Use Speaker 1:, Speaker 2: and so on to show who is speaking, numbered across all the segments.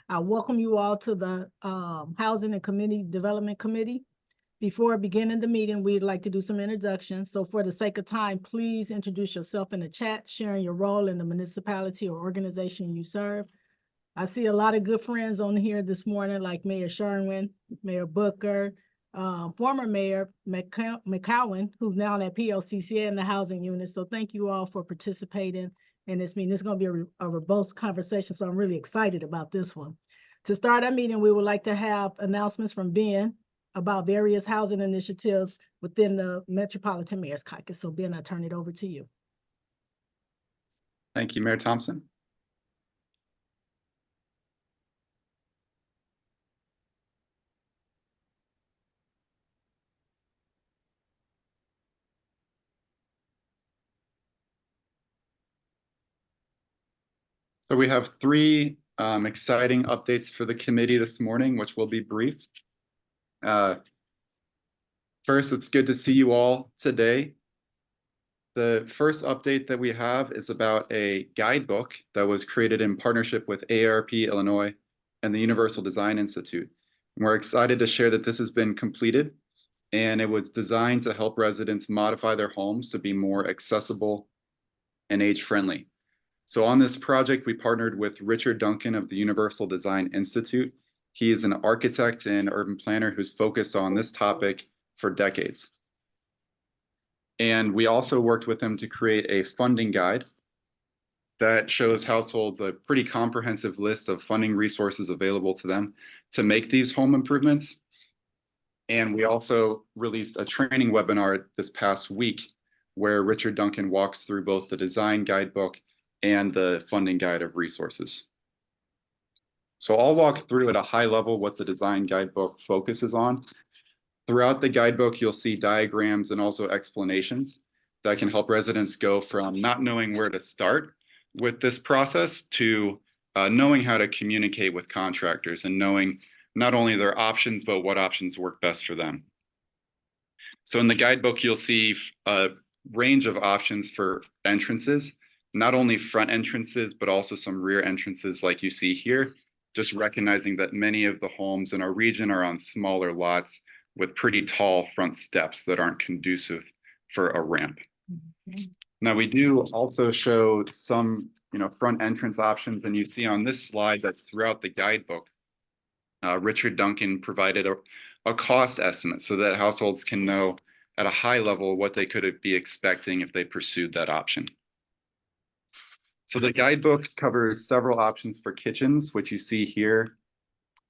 Speaker 1: I welcome you all to the Housing and Community Development Committee. Before beginning the meeting, we'd like to do some introductions. So for the sake of time, please introduce yourself in the chat, sharing your role in the municipality or organization you serve. I see a lot of good friends on here this morning, like Mayor Sherwin, Mayor Booker, former Mayor McCowan, who's now at PLCCA in the housing unit. So thank you all for participating in this meeting. It's going to be a robust conversation, so I'm really excited about this one. To start our meeting, we would like to have announcements from Ben about various housing initiatives within the Metropolitan Mayor's Caucus. So Ben, I turn it over to you.
Speaker 2: Thank you, Mayor Thompson. So we have three exciting updates for the committee this morning, which will be brief. First, it's good to see you all today. The first update that we have is about a guidebook that was created in partnership with AARP Illinois and the Universal Design Institute. And we're excited to share that this has been completed, and it was designed to help residents modify their homes to be more accessible and age-friendly. So on this project, we partnered with Richard Duncan of the Universal Design Institute. He is an architect and urban planner who's focused on this topic for decades. And we also worked with him to create a funding guide that shows households a pretty comprehensive list of funding resources available to them to make these home improvements. And we also released a training webinar this past week where Richard Duncan walks through both the design guidebook and the funding guide of resources. So I'll walk through at a high level what the design guidebook focuses on. Throughout the guidebook, you'll see diagrams and also explanations that can help residents go from not knowing where to start with this process to knowing how to communicate with contractors and knowing not only their options, but what options work best for them. So in the guidebook, you'll see a range of options for entrances, not only front entrances, but also some rear entrances like you see here, just recognizing that many of the homes in our region are on smaller lots with pretty tall front steps that aren't conducive for a ramp. Mm-hmm. Now we do also show some, front entrance options, and you see on this slide that throughout the guidebook, Richard Duncan provided a cost estimate so that households can know at a high level what they could be expecting if they pursued that option. So the guidebook covers several options for kitchens, which you see here,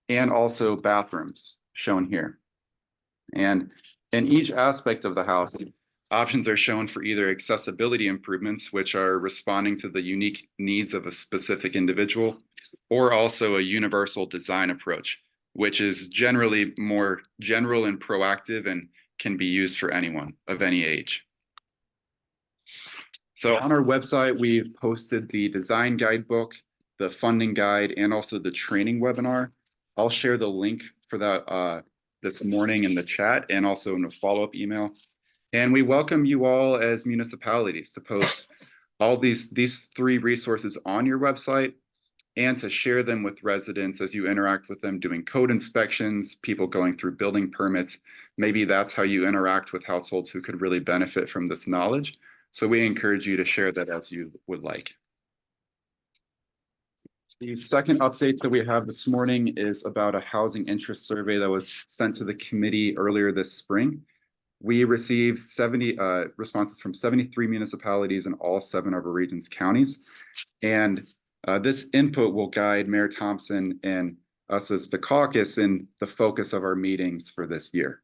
Speaker 2: and also bathrooms shown here. And in each aspect of the house, options are shown for either accessibility improvements, which are responding to the unique needs of a specific individual, or also a universal design approach, which is generally more general and proactive and can be used for anyone of any age. So on our website, we've posted the design guidebook, the funding guide, and also the training webinar. I'll share the link for that this morning in the chat and also in a follow-up email. And we welcome you all as municipalities to post all these three resources on your website and to share them with residents as you interact with them doing code inspections, people going through building permits. Maybe that's how you interact with households who could really benefit from this knowledge. So we encourage you to share that as you would like. The second update that we have this morning is about a housing interest survey that was sent to the committee earlier this spring. We received 70 responses from 73 municipalities in all 7 of our region's counties. And this input will guide Mayor Thompson and us as the caucus in the focus of our meetings for this year.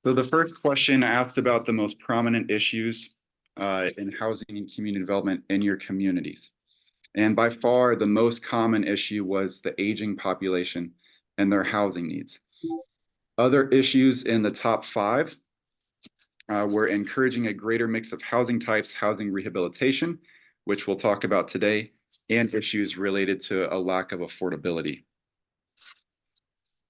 Speaker 2: So the first question asked about the most prominent issues in housing and community development in your communities. And by far, the most common issue was the aging population and their housing needs. Other issues in the top 5 were encouraging a greater mix of housing types, housing rehabilitation, which we'll talk about today, and issues related to a lack of affordability.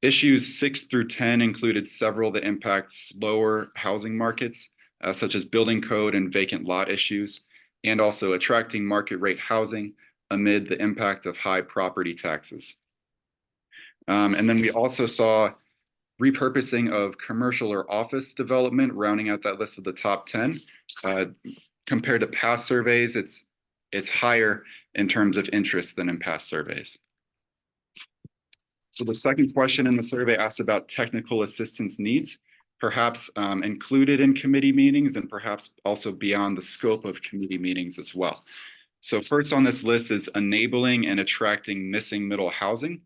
Speaker 2: Issues 6 through 10 included several that impact slower housing markets, such as building code and vacant lot issues, and also attracting market rate housing, amid the impact of high property taxes. And then we also saw repurposing of commercial or office development, rounding out that list of the top 10. Compared to past surveys, it's higher in terms of interest than in past surveys. So the second question in the survey asked about technical assistance needs, perhaps included in committee meetings and perhaps also beyond the scope of committee meetings as well. So first on this list is enabling and attracting missing middle housing,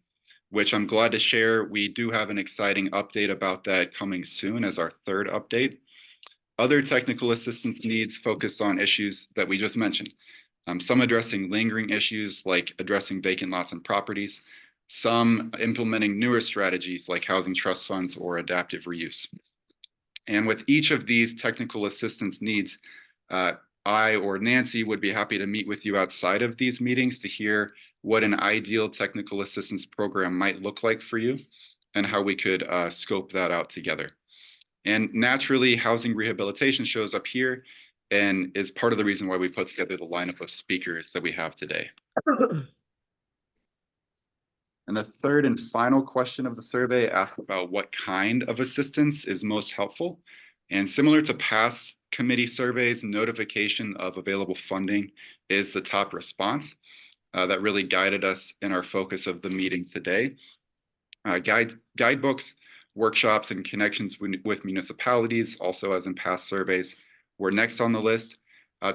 Speaker 2: which I'm glad to share. We do have an exciting update about that coming soon as our third update. Other technical assistance needs focused on issues that we just mentioned. Some addressing lingering issues like addressing vacant lots and properties, some implementing newer strategies like housing trust funds or adaptive reuse. And with each of these technical assistance needs, I or Nancy would be happy to meet with you outside of these meetings to hear what an ideal technical assistance program might look like for you and how we could scope that out together. And naturally, housing rehabilitation shows up here and is part of the reason why we put together the lineup of speakers that we have today. And the third and final question of the survey asked about what kind of assistance is most helpful. And similar to past committee surveys, notification of available funding is the top response. That really guided us in our focus of the meeting today. Guidebooks, workshops, and connections with municipalities, also as in past surveys, were next on the list.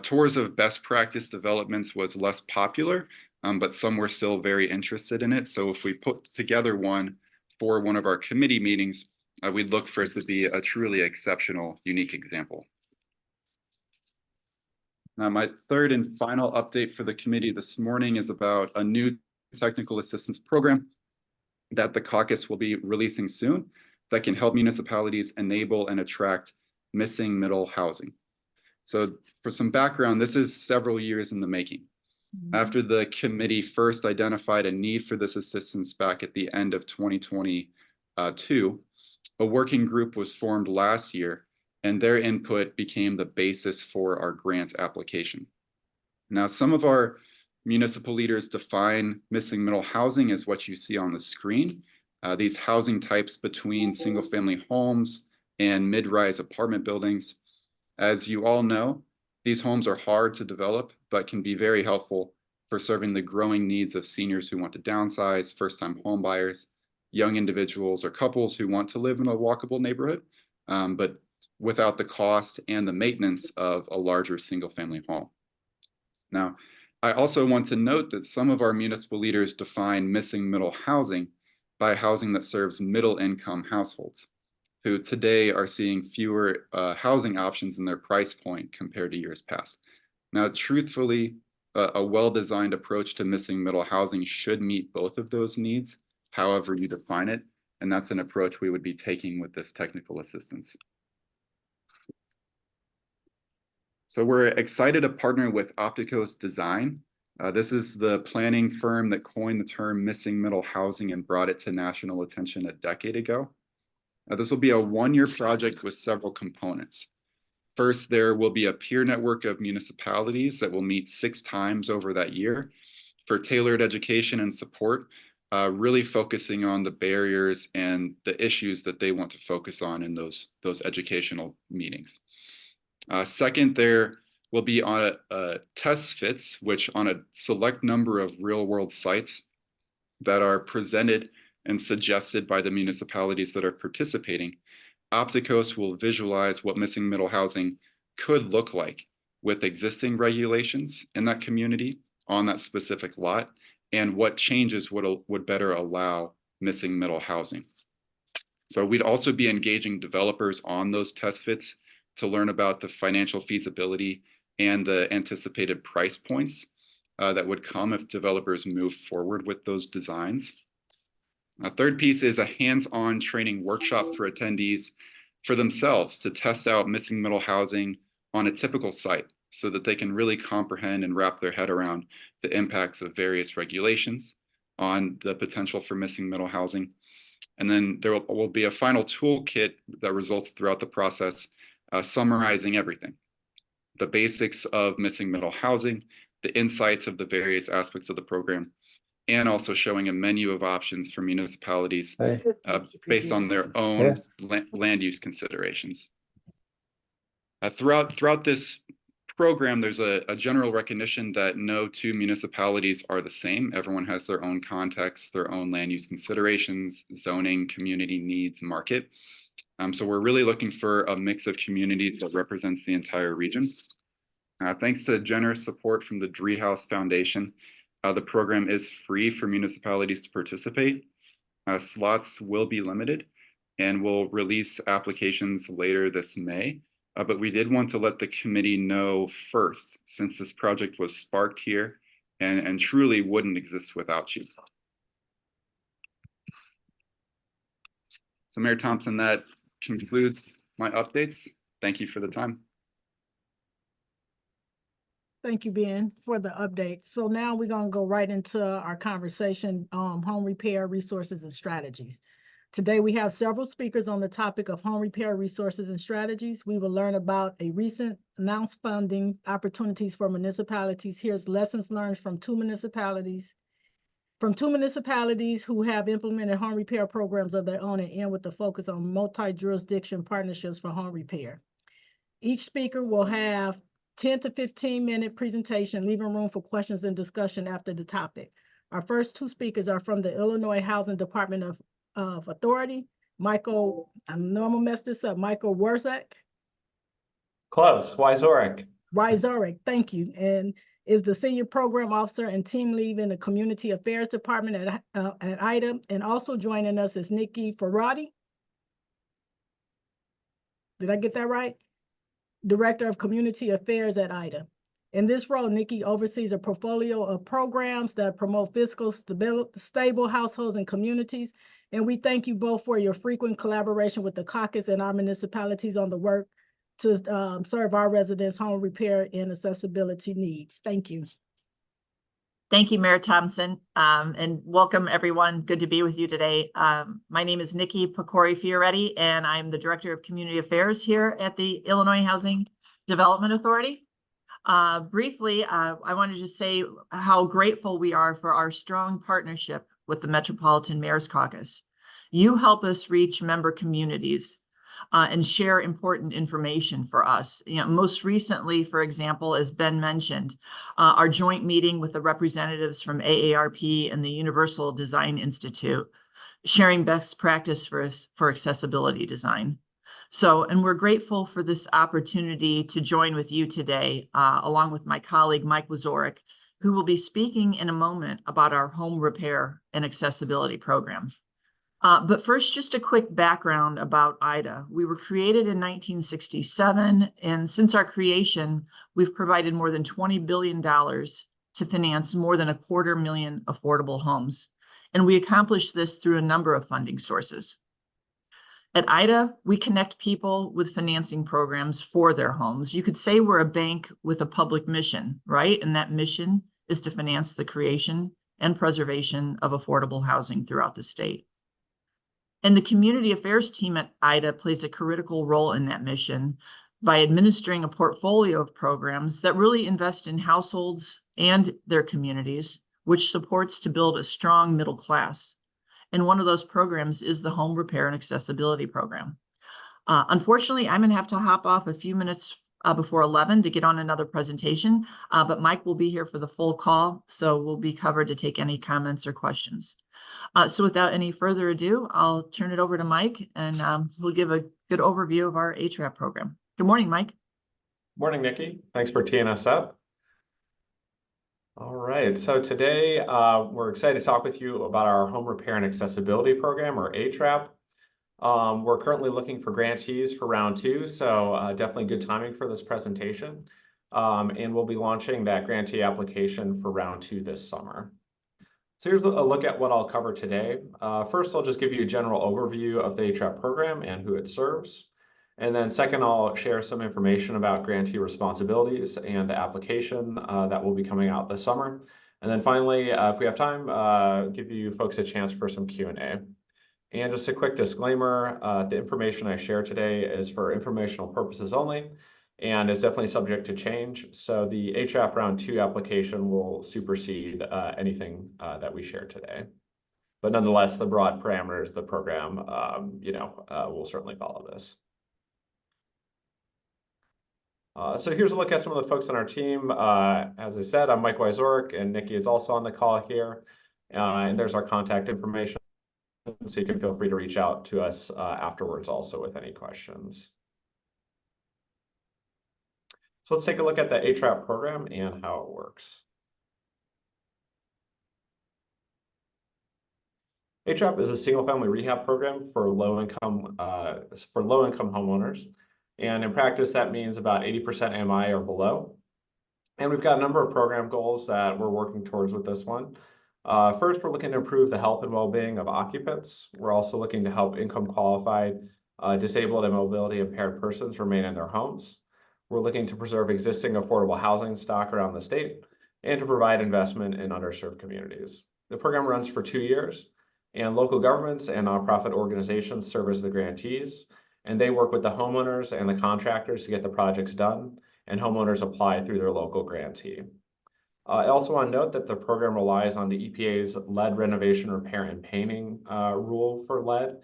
Speaker 2: Tours of best practice developments was less popular, but some were still very interested in it. So if we put together one for one of our committee meetings, we'd look for it to be a truly exceptional, unique example. Now, my third and final update for the committee this morning is about a new technical assistance program that the caucus will be releasing soon that can help municipalities enable and attract missing middle housing. So for some background, this is several years in the making. After the committee first identified a need for this assistance back at the end of 2022, a working group was formed last year, and their input became the basis for our grant application. Now, some of our municipal leaders define missing middle housing as what you see on the screen. These housing types between single-family homes and mid-rise apartment buildings. As you all know, these homes are hard to develop, but can be very helpful for serving the growing needs of seniors who want to downsize, first-time home buyers, young individuals or couples who want to live in a walkable neighborhood, but without the cost and the maintenance of a larger single-family home. Now, I also want to note that some of our municipal leaders define missing middle housing by housing that serves middle-income households, who today are seeing fewer housing options in their price point compared to years past. Now, truthfully, a well-designed approach to missing middle housing should meet both of those needs, however you define it, and that's an approach we would be taking with this technical assistance. So we're excited to partner with Opticos Design. This is the planning firm that coined the term missing middle housing and brought it to national attention a decade ago. This will be a one-year project with several components. First, there will be a peer network of municipalities that will meet 6 times over that year for tailored education and support, really focusing on the barriers and the issues that they want to focus on in those educational meetings. Second, there will be on test fits, which on a select number of real-world sites that are presented and suggested by the municipalities that are participating, Opticos will visualize what missing middle housing could look like with existing regulations in that community on that specific lot, and what changes would better allow missing middle housing. So we'd also be engaging developers on those test fits to learn about the financial feasibility and the anticipated price points that would come if developers move forward with those designs. A third piece is a hands-on training workshop for attendees for themselves to test out missing middle housing on a typical site so that they can really comprehend and wrap their head around the impacts of various regulations on the potential for missing middle housing. And then there will be a final toolkit that results throughout the process, summarizing everything. The basics of missing middle housing, the insights of the various aspects of the program, and also showing a menu of options for municipalities based on their own land use considerations. Throughout this program, there's a general recognition that no two municipalities are the same. Everyone has their own context, their own land use considerations, zoning, community needs, market. So we're really looking for a mix of communities that represents the entire region. Thanks to generous support from the Driehaus Foundation, the program is free for municipalities to participate. Slots will be limited, and we'll release applications later this May. But we did want to let the committee know first, since this project was sparked here and truly wouldn't exist without you. So Mayor Thompson, that concludes my updates. Thank you for the time.
Speaker 1: Thank you, Ben, for the update. So now we're going to go right into our conversation, home repair resources and strategies. Today, we have several speakers on the topic of home repair resources and strategies. We will learn about a recent announced funding opportunities for municipalities. Here's lessons learned from two municipalities who have implemented home repair programs of their own, and end with the focus on multi-jurisdiction partnerships for home repair. Each speaker will have 10 to 15-minute presentation, leaving room for questions and discussion after the topic. Our first two speakers are from the Illinois Housing Department of Authority, Michael, I know I'm gonna mess this up, Michael Warzak.
Speaker 3: Close, Wyzorek.
Speaker 1: Wyzorek, thank you, and is the Senior Program Officer and Team Lead in the Community Affairs Department at IDA, and also joining us is Nikki Ferrati. Did I get that right? Director of Community Affairs at IDA. In this role, Nikki oversees a portfolio of programs that promote fiscal stable households and communities. And we thank you both for your frequent collaboration with the caucus and our municipalities on the work to serve our residents' home repair and accessibility needs. Thank you.
Speaker 4: Thank you, Mayor Thompson, and welcome everyone. Good to be with you today. My name is Nikki Pecori-Fioretti, and I'm the Director of Community Affairs here at the Illinois Housing Development Authority. Briefly, I want to just say how grateful we are for our strong partnership with the Metropolitan Mayor's Caucus. You help us reach member communities and share important information for us. You know, most recently, for example, as Ben mentioned, our joint meeting with the representatives from AARP and the Universal Design Institute, sharing best practice for accessibility design. So, and we're grateful for this opportunity to join with you today, along with my colleague, Mike Wyzorek, who will be speaking in a moment about our home repair and accessibility program. But first, just a quick background about IDA. We were created in 1967, and since our creation, we've provided more than $20 billion to finance more than 250,000 affordable homes. And we accomplished this through a number of funding sources. At IDA, we connect people with financing programs for their homes. You could say we're a bank with a public mission, right? And that mission is to finance the creation and preservation of affordable housing throughout the state. And the community affairs team at IDA plays a critical role in that mission by administering a portfolio of programs that really invest in households and their communities, which supports to build a strong middle class. And one of those programs is the Home Repair and Accessibility Program. Unfortunately, I'm gonna have to hop off a few minutes before 11 to get on another presentation, but Mike will be here for the full call, so we'll be covered to take any comments or questions. So without any further ado, I'll turn it over to Mike, and we'll give a good overview of our HRAP program. Good morning, Mike.
Speaker 3: Morning, Nikki. Thanks for teeing us up. All right, so today we're excited to talk with you about our Home Repair and Accessibility Program, or HRAP. We're currently looking for grantees for round 2, so definitely good timing for this presentation. And we'll be launching that grantee application for round 2 this summer. So here's a look at what I'll cover today. First, I'll just give you a general overview of the HRAP program and who it serves. And then second, I'll share some information about grantee responsibilities and the application that will be coming out this summer. And then finally, if we have time, give you folks a chance for some Q&A. And just a quick disclaimer, the information I share today is for informational purposes only, and is definitely subject to change. So the HRAP Round 2 application will supersede anything that we share today. But nonetheless, the broad parameters of the program, will certainly follow this. So here's a look at some of the folks on our team. As I said, I'm Mike Wyzorek, and Nikki is also on the call here. And there's our contact information, so you can feel free to reach out to us afterwards also with any questions. So let's take a look at the HRAP program and how it works. HRAP is a single-family rehab program for low-income homeowners, and in practice that means about 80% AMI or below. And we've got a number of program goals that we're working towards with this one. First, we're looking to improve the health and well-being of occupants. We're also looking to help income-qualified, disabled, and mobility-impaired persons remain in their homes. We're looking to preserve existing affordable housing stock around the state and to provide investment in underserved communities. The program runs for 2 years, and local governments and nonprofit organizations serve as the grantees, and they work with the homeowners and the contractors to get the projects done, and homeowners apply through their local grantee. I also want to note that the program relies on the EPA's lead renovation, repair, and painting rule for lead.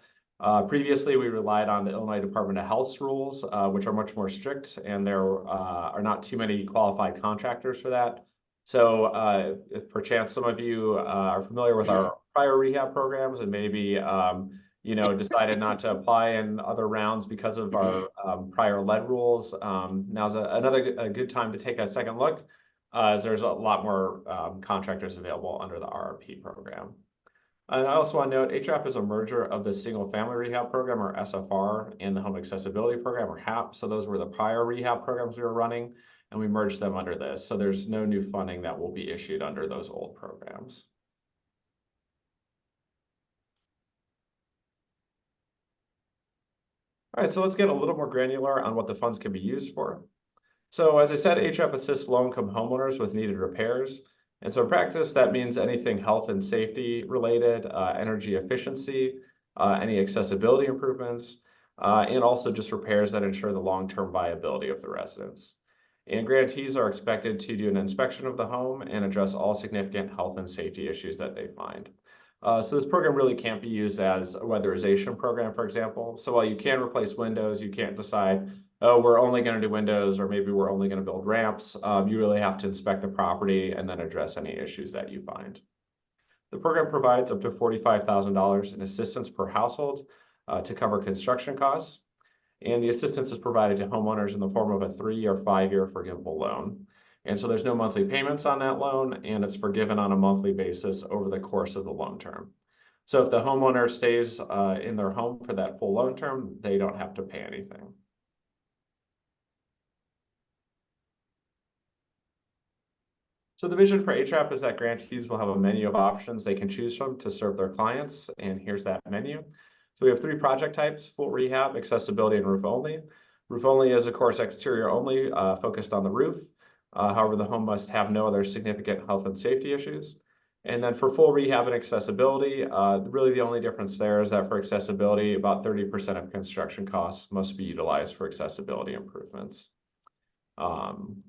Speaker 3: Previously, we relied on the Illinois Department of Health's rules, which are much more strict, and there are not too many qualified contractors for that. So if perchance some of you are familiar with our prior rehab programs and maybe decided not to apply in other rounds because of our prior lead rules, now's a good time to take a second look, as there's a lot more contractors available under the RRP program. And I also want to note, HRAP is a merger of the Single Family Rehab Program, or SFR, and the Home Accessibility Program, or HAP. So those were the prior rehab programs we were running, and we merged them under this. So there's no new funding that will be issued under those old programs. All right, so let's get a little more granular on what the funds can be used for. So as I said, HRAP assists low-income homeowners with needed repairs. And so in practice, that means anything health and safety related, energy efficiency, any accessibility improvements, and also just repairs that ensure the long-term viability of the residence. And grantees are expected to do an inspection of the home and address all significant health and safety issues that they find. So this program really can't be used as a weatherization program, for example. So while you can replace windows, you can't decide, oh, we're only going to do windows, or maybe we're only going to build ramps. You really have to inspect the property and then address any issues that you find. The program provides up to $45,000 in assistance per household to cover construction costs. And the assistance is provided to homeowners in the form of a 3 or 5 year forgivable loan. And so there's no monthly payments on that loan, and it's forgiven on a monthly basis over the course of the loan term. So if the homeowner stays in their home for that full loan term, they don't have to pay anything. So the vision for HRAP is that grantees will have a menu of options they can choose from to serve their clients, and here's that menu. So we have 3 project types: full rehab, accessibility, and roof only. Roof only is, of course, exterior only, focused on the roof. However, the home must have no other significant health and safety issues. And then for full rehab and accessibility, really the only difference there is that for accessibility, about 30% of construction costs must be utilized for accessibility improvements. And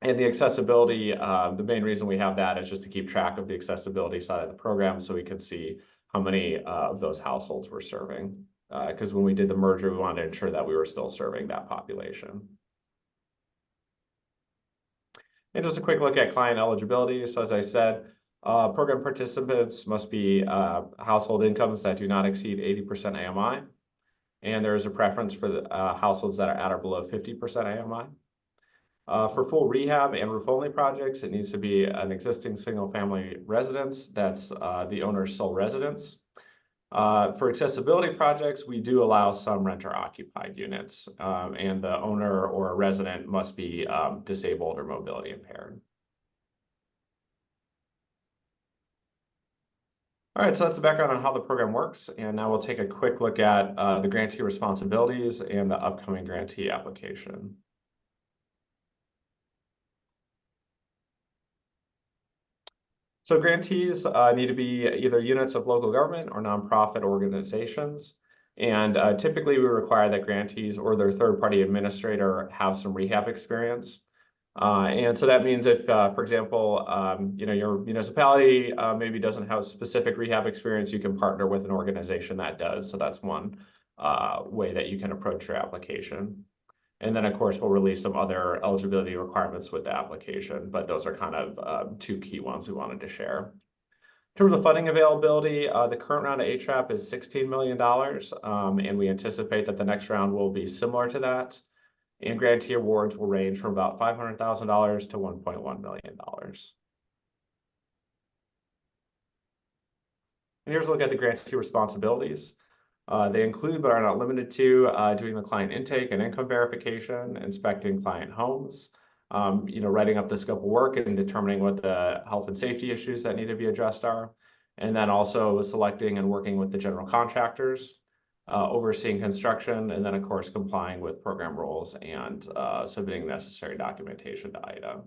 Speaker 3: the accessibility, the main reason we have that is just to keep track of the accessibility side of the program so we can see how many of those households we're serving. Because when we did the merger, we wanted to ensure that we were still serving that population. And just a quick look at client eligibility. So as I said, program participants must be household incomes that do not exceed 80% AMI. And there is a preference for the households that are at or below 50% AMI. For full rehab and roof-only projects, it needs to be an existing single-family residence that's the owner's sole residence. For accessibility projects, we do allow some renter-occupied units, and the owner or a resident must be disabled or mobility impaired. All right, so that's the background on how the program works, and now we'll take a quick look at the grantee responsibilities and the upcoming grantee application. So grantees need to be either units of local government or nonprofit organizations. And typically we require that grantees or their third-party administrator have some rehab experience. And so that means if, for example, your municipality maybe doesn't have specific rehab experience, you can partner with an organization that does. So that's one way that you can approach your application. And then, of course, we'll release some other eligibility requirements with the application, but those are kind of two key ones we wanted to share. In terms of funding availability, the current round of HRAP is $16 million, and we anticipate that the next round will be similar to that. And grantee awards will range from about $500,000 to $1.1 million. And here's a look at the grantee responsibilities. They include, but are not limited to, doing the client intake and income verification, inspecting client homes, writing up the scope of work and determining what the health and safety issues that need to be addressed are, and then also selecting and working with the general contractors, overseeing construction, and then of course complying with program rules and submitting necessary documentation to IDA.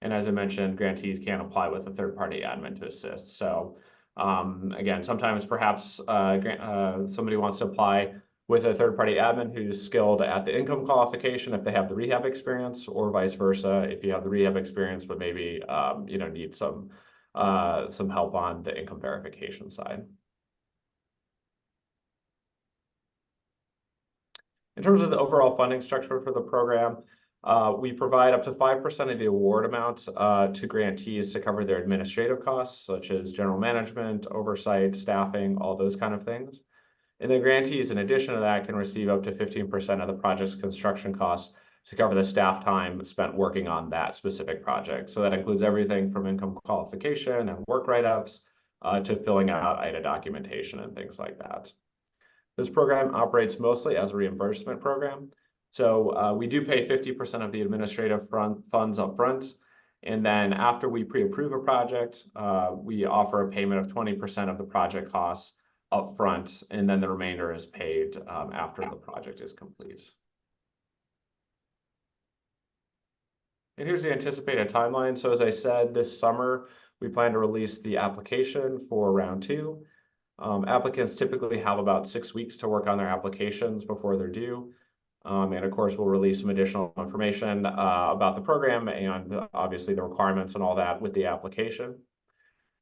Speaker 3: And as I mentioned, grantees can apply with a third-party admin to assist. So again, sometimes perhaps somebody wants to apply with a third-party admin who's skilled at the income qualification if they have the rehab experience, or vice versa if you have the rehab experience but maybe need some help on the income verification side. In terms of the overall funding structure for the program, we provide up to 5% of the award amount to grantees to cover their administrative costs, such as general management, oversight, staffing, all those kind of things. And the grantees, in addition to that, can receive up to 15% of the project's construction costs to cover the staff time spent working on that specific project. So that includes everything from income qualification and work write-ups to filling out IDA documentation and things like that. This program operates mostly as a reimbursement program. So we do pay 50% of the administrative funds up front. And then after we pre-approve a project, we offer a payment of 20% of the project costs up front, and then the remainder is paid after the project is complete. And here's the anticipated timeline. So as I said, this summer, we plan to release the application for round 2. Applicants typically have about 6 weeks to work on their applications before they're due. And of course, we'll release some additional information about the program and obviously the requirements and all that with the application.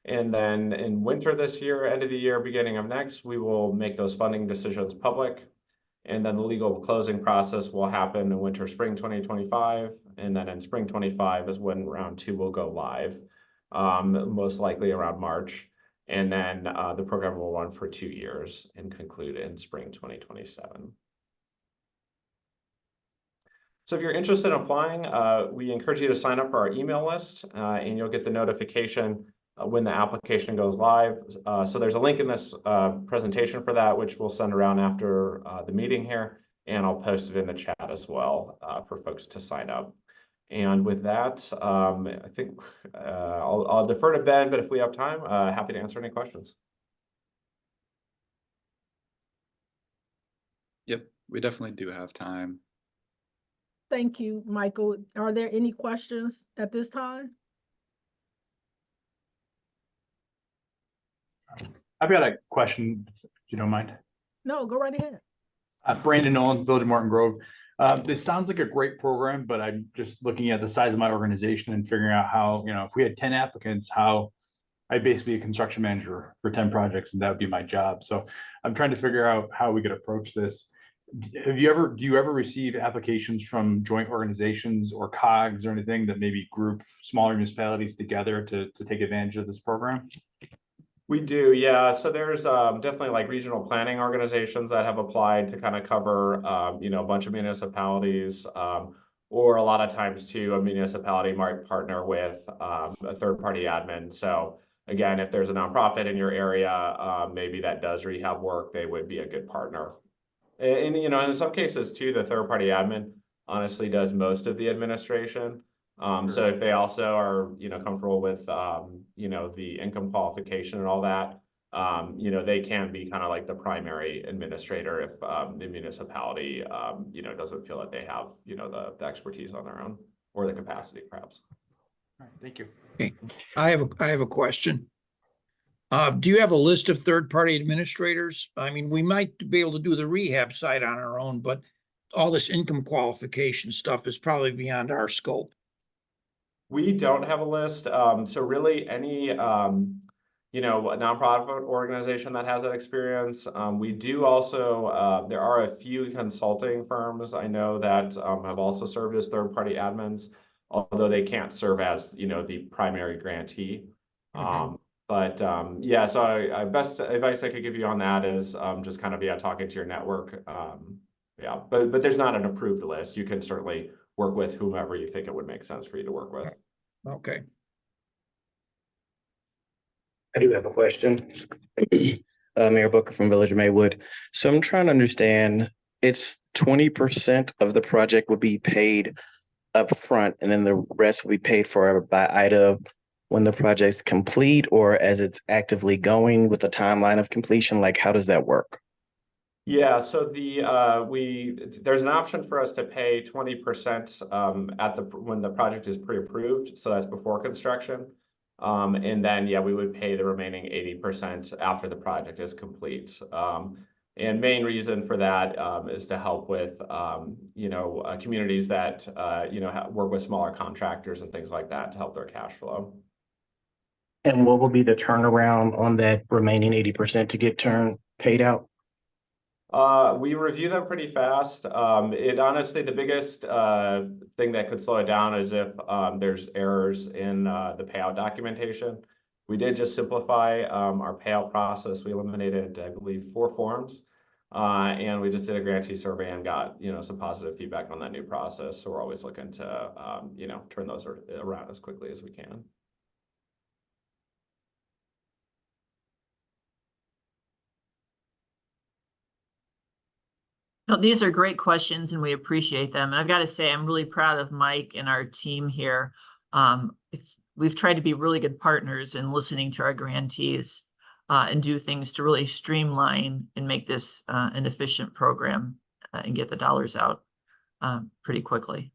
Speaker 3: And then in winter this year, end of the year, beginning of next, we will make those funding decisions public. And then the legal closing process will happen in winter, spring 2025. And then in spring 25 is when round 2 will go live, most likely around March. And then the program will run for 2 years and conclude in spring 2027. So if you're interested in applying, we encourage you to sign up for our email list and you'll get the notification when the application goes live. So there's a link in this presentation for that, which we'll send around after the meeting here, and I'll post it in the chat as well for folks to sign up. And with that, I think I'll defer to Ben, but if we have time, happy to answer any questions.
Speaker 2: Yep, we definitely do have time.
Speaker 1: Thank you, Michael. Are there any questions at this time?
Speaker 5: I've got a question, if you don't mind.
Speaker 1: No, go right ahead.
Speaker 5: Brandon Nolan, Village of Martin Grove. This sounds like a great program, but I'm just looking at the size of my organization and figuring out how, if we had 10 applicants, how I'd basically be a construction manager for 10 projects, and that would be my job. So I'm trying to figure out how we could approach this. Do you ever receive applications from joint organizations or COGs or anything that maybe group smaller municipalities together to take advantage of this program?
Speaker 3: We do, yeah. So there's definitely like regional planning organizations that have applied to kind of cover, a bunch of municipalities, or a lot of times too, a municipality might partner with a third-party admin. So again, if there's a nonprofit in your area, maybe that does rehab work, they would be a good partner. And in some cases too, the third-party admin honestly does most of the administration. So if they also are, comfortable with, the income qualification and all that, they can be kind of like the primary administrator if the municipality, doesn't feel that they have, the expertise on their own or the capacity, perhaps.
Speaker 5: All right, thank you.
Speaker 6: Okay, I have a question. Do you have a list of third-party administrators? I mean, we might be able to do the rehab side on our own, but all this income qualification stuff is probably beyond our scope.
Speaker 3: We don't have a list. So really any, you know, a nonprofit organization that has that experience. We do also, there are a few consulting firms I know that have also served as third-party admins, although they can't serve as, you know, the primary grantee. But yeah, so I best advice I could give you on that is just kind of, yeah, talking to your network. Yeah, but there's not an approved list. You can certainly work with whomever you think it would make sense for you to work with.
Speaker 6: Okay.
Speaker 7: I do have a question. Mayor Booker from Village of Maywood. So I'm trying to understand, it's 20% of the project will be paid up front, and then the rest will be paid for by IDA when the project's complete, or as it's actively going with the timeline of completion. Like, how does that work?
Speaker 3: Yeah, so there's an option for us to pay 20% when the project is pre-approved, so that's before construction. And then yeah, we would pay the remaining 80% after the project is complete. And main reason for that is to help with you know, communities that you know, work with smaller contractors and things like that to help their cash flow.
Speaker 7: And what will be the turnaround on that remaining 80% to get paid out?
Speaker 3: We review them pretty fast. It honestly, the biggest thing that could slow it down is if there's errors in the payout documentation. We did just simplify our payout process. We eliminated, I believe, 4 forms, and we just did a grantee survey and got, you know, some positive feedback on that new process. So we're always looking to you know, turn those around as quickly as we can.
Speaker 4: No, these are great questions and we appreciate them. And I've got to say, I'm really proud of Mike and our team here. We've tried to be really good partners in listening to our grantees and do things to really streamline and make this an efficient program and get the dollars out pretty quickly.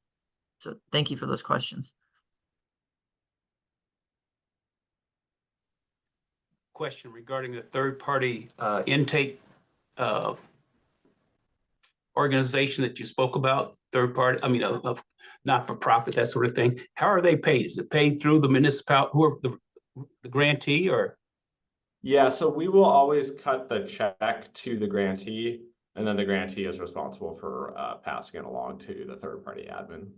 Speaker 4: So thank you for those questions.
Speaker 8: Question regarding the third-party intake organization that you spoke about, third party, I mean, of not-for-profit, that sort of thing. How are they paid? Is it paid through the municipality, who are the grantee, or?
Speaker 3: Yeah, so we will always cut the check to the grantee, and then the grantee is responsible for passing it along to the third-party admin.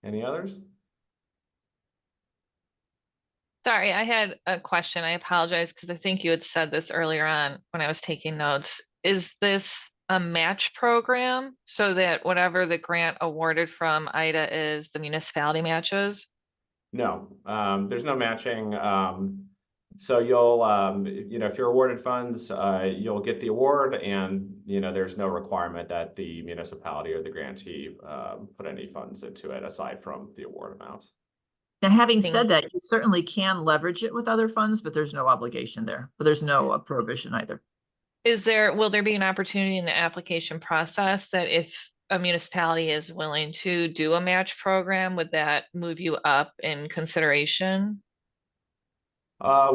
Speaker 3: Any others?
Speaker 9: Sorry, I had a question. I apologize because I think you had said this earlier on when I was taking notes. Is this a match program so that whatever the grant awarded from IDA is, the municipality matches?
Speaker 3: No, there's no matching. So you'll, you know, if you're awarded funds, you'll get the award, and you know, there's no requirement that the municipality or the grantee put any funds into it aside from the award amount.
Speaker 4: Now, having said that, you certainly can leverage it with other funds, but there's no obligation there. But there's no prohibition either.
Speaker 9: Will there be an opportunity in the application process that if a municipality is willing to do a match program, would that move you up in consideration?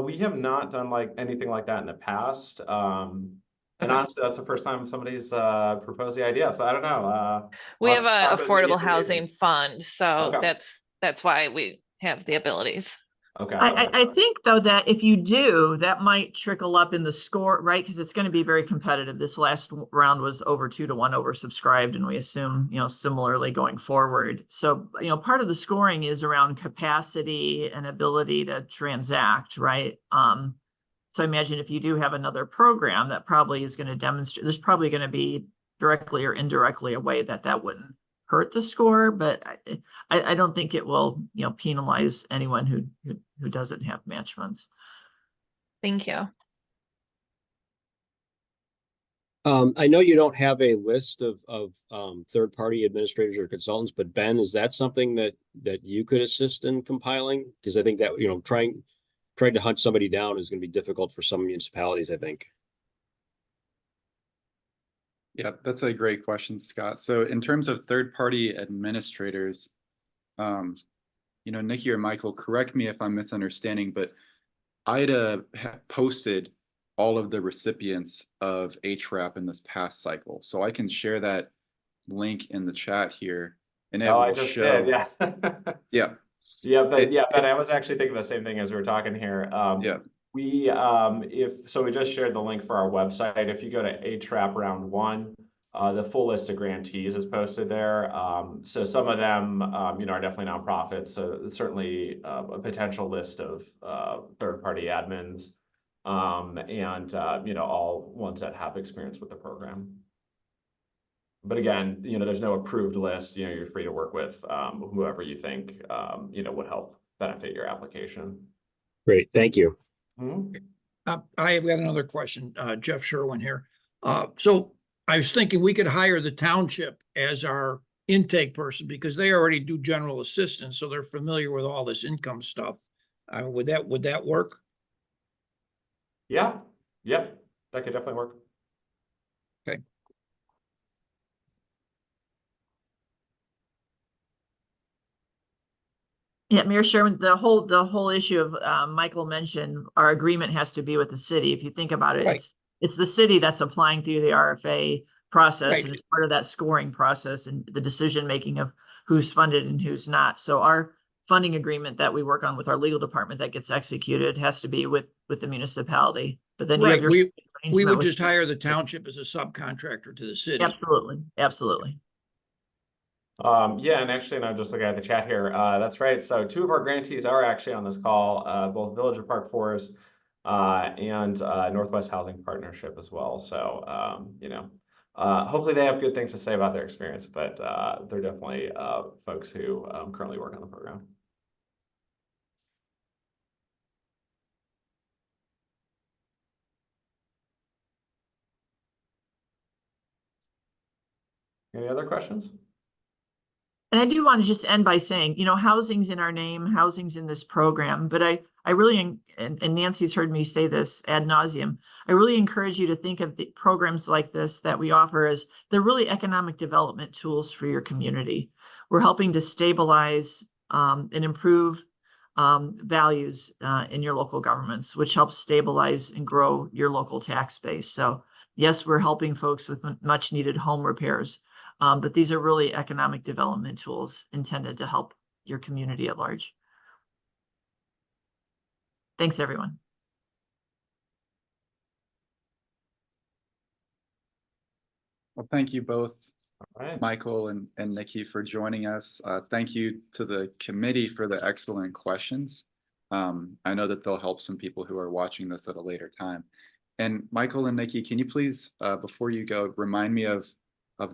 Speaker 3: We have not done anything like that in the past. And honestly, that's the first time somebody's proposed the idea. So I don't know.
Speaker 9: We have an affordable housing fund, so
Speaker 3: Okay.
Speaker 9: that's why we have the abilities.
Speaker 3: Okay.
Speaker 4: I think though that if you do, that might trickle up in the score, right? Because it's going to be very competitive. This last round was over 2-to-1 oversubscribed, and we assume, you know, similarly going forward. So, you know, part of the scoring is around capacity and ability to transact, right? So I imagine if you do have another program, that probably is going to demonstrate, there's probably going to be directly or indirectly a way that that wouldn't hurt the score, but I don't think it will, you know, penalize anyone who doesn't have match funds.
Speaker 9: Thank you.
Speaker 10: I know you don't have a list of third-party administrators or consultants, but Ben, is that something that you could assist in compiling? Because I think that, you know, trying to hunt somebody down is going to be difficult for some municipalities, I think.
Speaker 2: Yeah, that's a great question, Scott. So in terms of third-party administrators, Nikki or Michael, correct me if I'm misunderstanding, but IDA posted all of the recipients of HRAP in this past cycle. So I can share that link in the chat here, and it
Speaker 3: Oh, I
Speaker 2: will
Speaker 3: just
Speaker 2: show.
Speaker 3: did, yeah.
Speaker 2: Yeah.
Speaker 3: Yeah, but I was actually thinking the same thing as we were talking here.
Speaker 2: Yeah.
Speaker 3: We just shared the link for our website. If you go to HRAP round 1, the full list of grantees is posted there. So some of them, are definitely nonprofits. So it's certainly a potential list of third-party admins, and all ones that have experience with the program. But again, there's no approved list. You're free to work with whoever you think would help benefit your application.
Speaker 10: Great, thank you.
Speaker 6: I have got another question, Jeff Sherwin here. So I was thinking we could hire the township as our intake person because they already do general assistance, so they're familiar with all this income stuff. Would that work?
Speaker 3: Yeah, yep, that could definitely work.
Speaker 6: Okay.
Speaker 4: Yeah, Mayor Sherman, the whole issue of Michael mentioned, our agreement has to be with the city. If you think about it,
Speaker 6: Right.
Speaker 4: it's the city that's applying through the RFA process,
Speaker 6: Right.
Speaker 4: and it's part of that scoring process and the decision making of who's funded and who's not. So our funding agreement that we work on with our legal department that gets executed has to be with the municipality. But then you have
Speaker 6: Right,
Speaker 4: your
Speaker 6: we would just hire the township as a subcontractor to the city.
Speaker 4: Absolutely.
Speaker 3: Yeah, and I'm just looking at the chat here. That's right. So 2 of our grantees are actually on this call, both Village of Park Forest and Northwest Housing Partnership as well. So, hopefully they have good things to say about their experience, but they're definitely folks who currently work on the program. Any other questions?
Speaker 4: And I do want to just end by saying, housing's in our name, housing's in this program, but I really, and Nancy's heard me say this ad nauseum, I really encourage you to think of the programs like this that we offer as they're really economic development tools for your community. We're helping to stabilize and improve values in your local governments, which helps stabilize and grow your local tax base. So yes, we're helping folks with much needed home repairs. But these are really economic development tools intended to help your community at large. Thanks, everyone.
Speaker 2: Well, thank you both,
Speaker 3: Right.
Speaker 2: Michael and Nikki, for joining us. Thank you to the committee for the excellent questions. I know that they'll help some people who are watching this at a later time. And Michael and Nikki, can you please, before you go, remind me of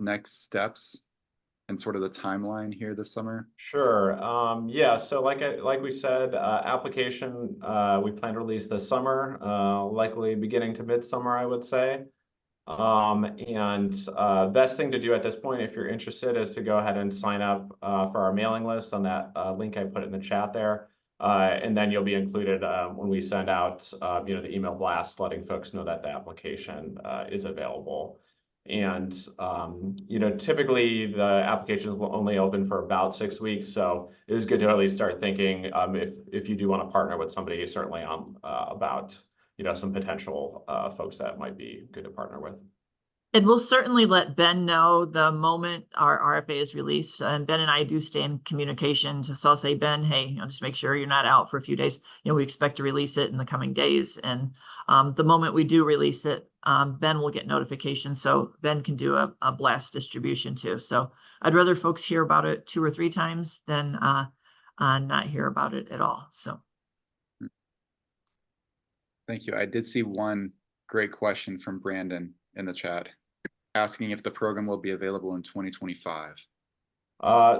Speaker 2: next steps and sort of the timeline here this summer?
Speaker 3: Sure. Yeah. So like we said, application we plan to release this summer, likely beginning to midsummer, I would say. Best thing to do at this point, if you're interested, is to go ahead and sign up for our mailing list on that link I put in the chat there. And then you'll be included when we send out the email blast letting folks know that the application is available. And typically the applications will only open for about 6 weeks, so it is good to at least start thinking if you do want to partner with somebody, certainly on about some potential folks that might be good to partner with.
Speaker 4: And we'll certainly let Ben know the moment our RFA is released. And Ben and I do stay in communication. So I'll say, Ben, hey, just make sure you're not out for a few days. We expect to release it in the coming days. And the moment we do release it, Ben will get notification. So Ben can do a blast distribution too. So I'd rather folks hear about it 2 or 3 times than not hear about it at all. So.
Speaker 2: Thank you. I did see one great question from Brandon in the chat, asking if the program will be available in 2025.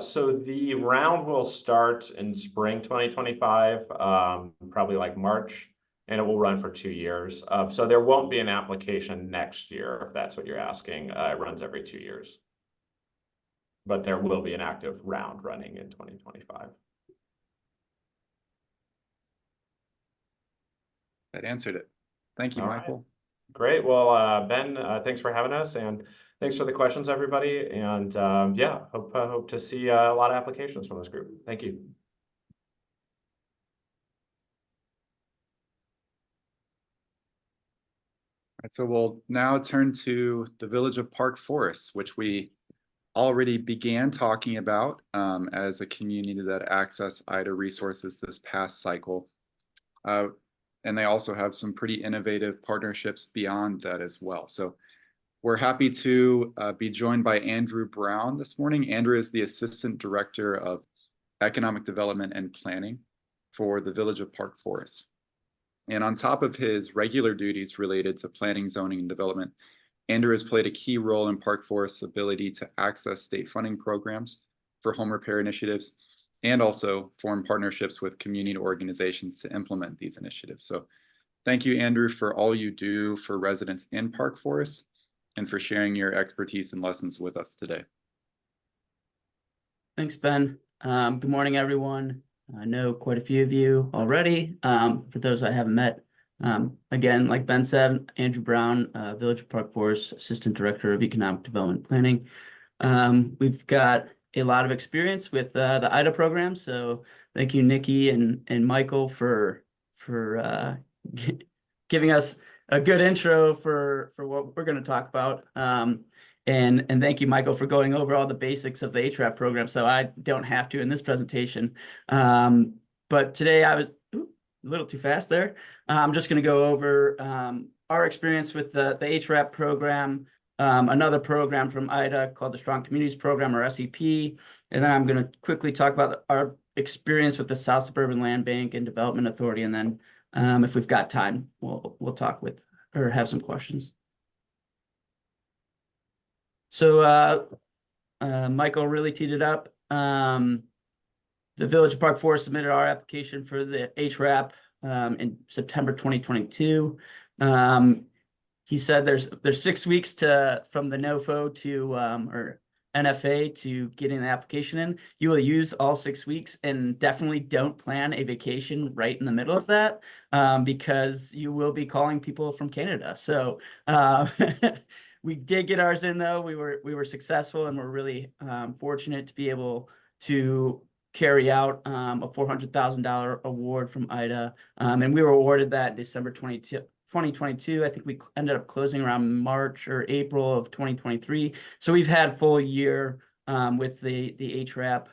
Speaker 3: So the round will start in spring 2025, probably like March, and it will run for 2 years. So there won't be an application next year, if that's what you're asking. It runs every 2 years. But there will be an active round running in 2025.
Speaker 2: That answered it. Thank you,
Speaker 3: All
Speaker 2: Michael.
Speaker 3: Right. Great. Well, Ben, thanks for having us. And Thanks for the questions, everybody. And yeah, hope to see a lot of applications from this group. Thank you.
Speaker 2: Right, so we'll now turn to the Village of Park Forest, which we already began talking about as a community that accessed IDA resources this past cycle. And they also have some pretty innovative partnerships beyond that as well. So we're happy to be joined by Andrew Brown this morning. Andrew is the Assistant Director of Economic Development and Planning for the Village of Park Forest. And on top of his regular duties related to planning, zoning, and development, Andrew has played a key role in Park Forest's ability to access state funding programs for home repair initiatives and also form partnerships with community organizations to implement these initiatives. So thank you, Andrew, for all you do for residents in Park Forest and for sharing your expertise and lessons with us today.
Speaker 11: Thanks, Ben. Good morning, everyone. I know quite a few of you already. For those I haven't met, again, like Ben said, Andrew Brown, Village of Park Forest, Assistant Director of Economic Development Planning. We've got a lot of experience with the IDA program, so thank you, Nikki and Michael, for giving us a good intro for what we're going to talk about. And thank you, Michael, for going over all the basics of the HRAP program, so I don't have to in this presentation. But today I was a little too fast there. I'm just going to go over our experience with the HRAP program, another program from IDA called the Strong Communities Program, or SEP, and then I'm going to quickly talk about our experience with the South Suburban Land Bank and Development Authority, and then if we've got time, we'll talk with or have some questions. So Michael really teed it up. The Village of Park Forest submitted our application for the HRAP in September 2022. He said there's 6 weeks from the NOFO to or NFA to getting the application in. You will use all 6 weeks, and definitely don't plan a vacation right in the middle of that because you will be calling people from Canada. So we did get ours in, though. We were successful, and we're really fortunate to be able to carry out a $400,000 award from IDA, and we were awarded that in December 2022. I think we ended up closing around March or April of 2023. So we've had full year with the HRAP,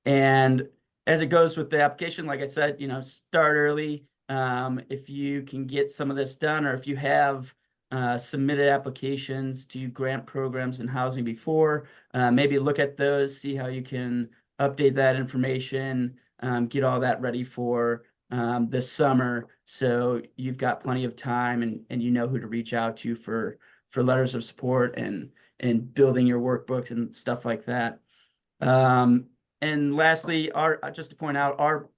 Speaker 11: and as it goes with the application, like I said, start early. If you can get some of this done, or if you have submitted applications to grant programs in housing before, maybe look at those, see how you can update that information, get all that ready for this summer, so you've got plenty of time and you know who to reach out to for letters of support and building your workbooks and stuff like that. And lastly, just to point out, our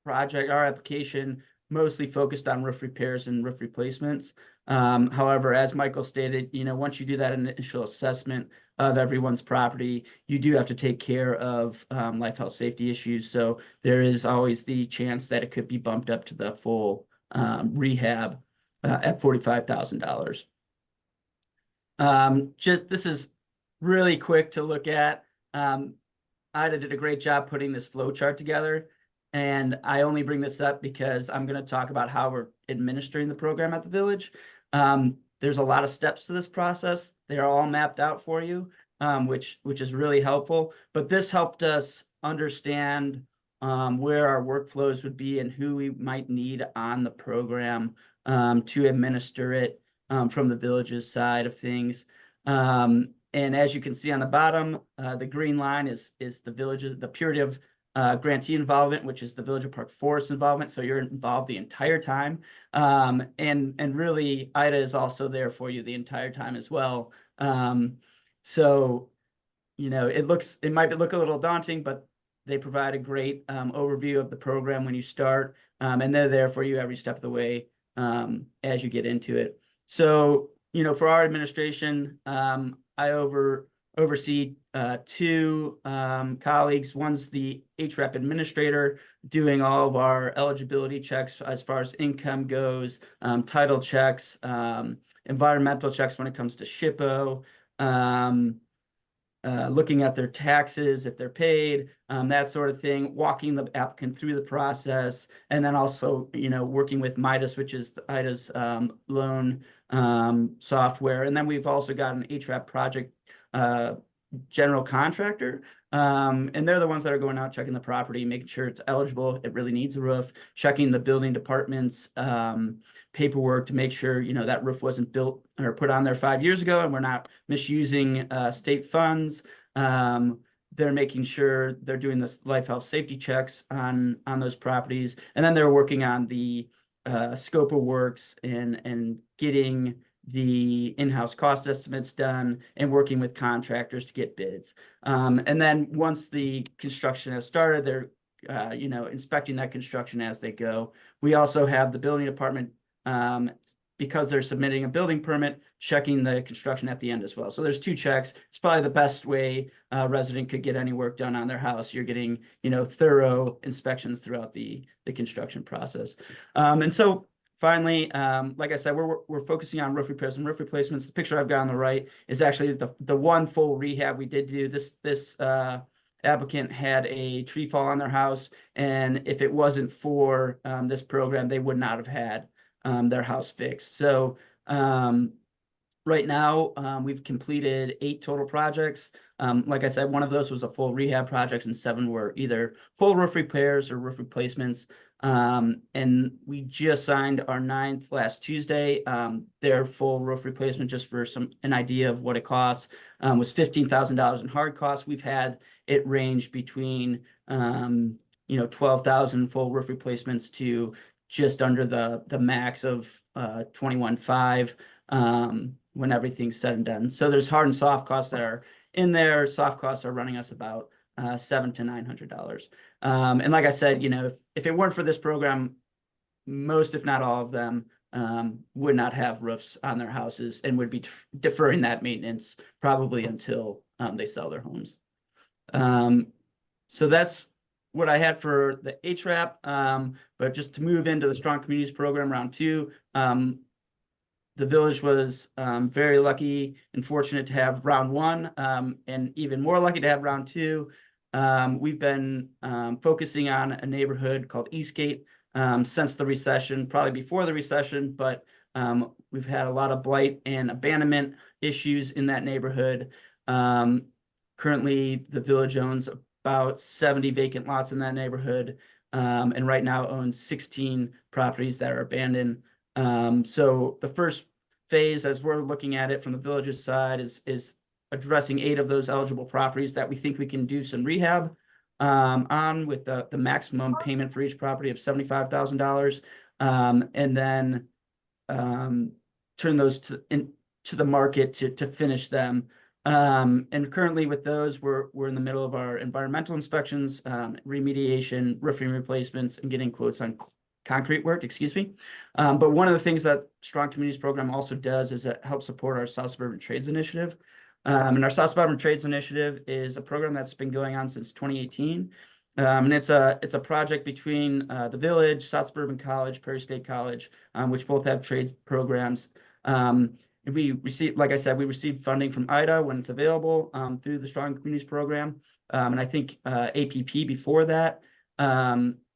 Speaker 11: application mostly focused on roof repairs and roof replacements. However, as Michael stated, once you do that initial assessment of everyone's property, you do have to take care of life, health, safety issues. So there is always the chance that it could be bumped up to the full rehab at $45,000. This is really quick to look at. IDA did a great job putting this flow chart together. And I only bring this up because I'm going to talk about how we're administering the program at the village. There's a lot of steps to this process. They're all mapped out for you, which is really helpful. But this helped us understand where our workflows would be and who we might need on the program to administer it from the village's side of things. And as you can see on the bottom, the green line is the period of grantee involvement, which is the Village of Park Forest involvement. So you're involved the entire time. And really, IDA is also there for you the entire time as well. So, it might look a little daunting, but they provide a great overview of the program when you start. And they're there for you every step of the way as you get into it. So, for our administration, I oversee two colleagues. One's the HRAP administrator, doing all of our eligibility checks as far as income goes, title checks, and environmental checks when it comes to SHPO, looking at their taxes, if they're paid, that sort of thing, walking the applicant through the process, and then also, working with Midas, which is IDA's loan software. And then we've also got an HRAP project general contractor. And they're the ones that are going out, checking the property, making sure it's eligible, it really needs a roof, checking the building department's paperwork to make sure, that roof wasn't built or put on there 5 years ago and we're not misusing state funds. They're making sure they're doing this life health safety checks on those properties. And then they're working on the scope of works and getting the in-house cost estimates done and working with contractors to get bids. And then once the construction has started, they're inspecting that construction as they go. We also have the building department, because they're submitting a building permit, checking the construction at the end as well. So there's 2 checks. It's probably the best way a resident could get any work done on their house. You're getting, thorough inspections throughout the construction process. And so finally, like I said, we're focusing on roof repairs and roof replacements. The picture I've got on the right is actually the one full rehab we did do. This applicant had a tree fall on their house, and if it wasn't for this program, they would not have had their house fixed. So right now, we've completed 8 total projects. Like I said, one of those was a full rehab project, and 7 were either full roof repairs or roof replacements. And we just signed our 9th last Tuesday. Their full roof replacement, just for an idea of what it costs, was $15,000 in hard costs. We've had it range between 12,000 full roof replacements to just under the max of 21,500 when everything's said and done. So there's hard and soft costs that are in there. Soft costs are running us about $700 to $900. And like I said, if it weren't for this program, most, if not all of them, would not have roofs on their houses and would be deferring that maintenance probably until they sell their homes. So that's what I had for the HRAP. But just to move into the Strong Communities Program round 2, the village was very lucky and fortunate to have round 1, and even more lucky to have round 2. We've been focusing on a neighborhood called Eastgate since the recession, probably before the recession, but we've had a lot of blight and abandonment issues in that neighborhood. Currently, the village owns about 70 vacant lots in that neighborhood, and right now owns 16 properties that are abandoned. So the first phase, as we're looking at it from the village's side, is addressing 8 of those eligible properties that we think we can do some rehab on, with the maximum payment for each property of $75,000, and then turn those to the market to finish them. And currently with those, we're in the middle of our environmental inspections, remediation, roofing replacements, and getting quotes on concrete work, but one of the things that Strong Communities Program also does is it helps support our South Suburban Trades Initiative. And our South Suburban Trades Initiative is a program that's been going on since 2018. And it's a project between the village, South Suburban College, Prairie State College, which both have trades programs. We receive, like I said, we receive funding from IDA when it's available through the Strong Communities Program, and I think APP before that.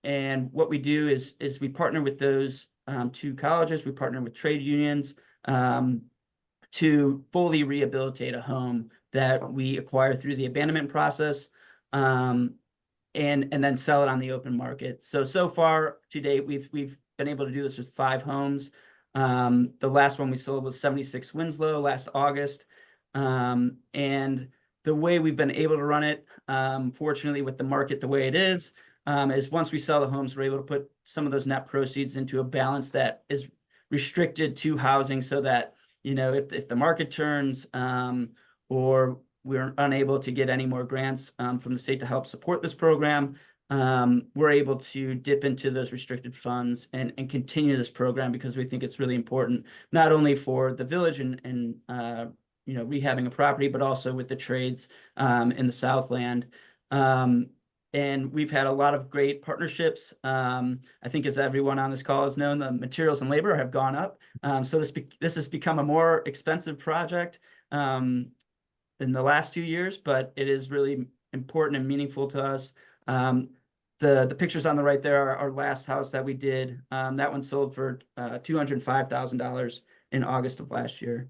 Speaker 11: And what we do is we partner with those 2 colleges. We partner with trade unions to fully rehabilitate a home that we acquire through the abandonment process, and then sell it on the open market. So far to date, we've been able to do this with 5 homes. The last one we sold was 76 Winslow last August. And the way we've been able to run it, fortunately with the market the way it is once we sell the homes, we're able to put some of those net proceeds into a balance that is restricted to housing, so that, if the market turns, or we're unable to get any more grants from the state to help support this program, we're able to dip into those restricted funds and continue this program, because we think it's really important, not only for the village and rehabbing a property, but also with the trades in the Southland. and we've had a lot of great partnerships. I think as everyone on this call has known, the materials and labor have gone up. So this has become a more expensive project in the last 2 years, but it is really important and meaningful to us. The pictures on the right there are our last house that we did. That one sold for $205,000 in August of last year.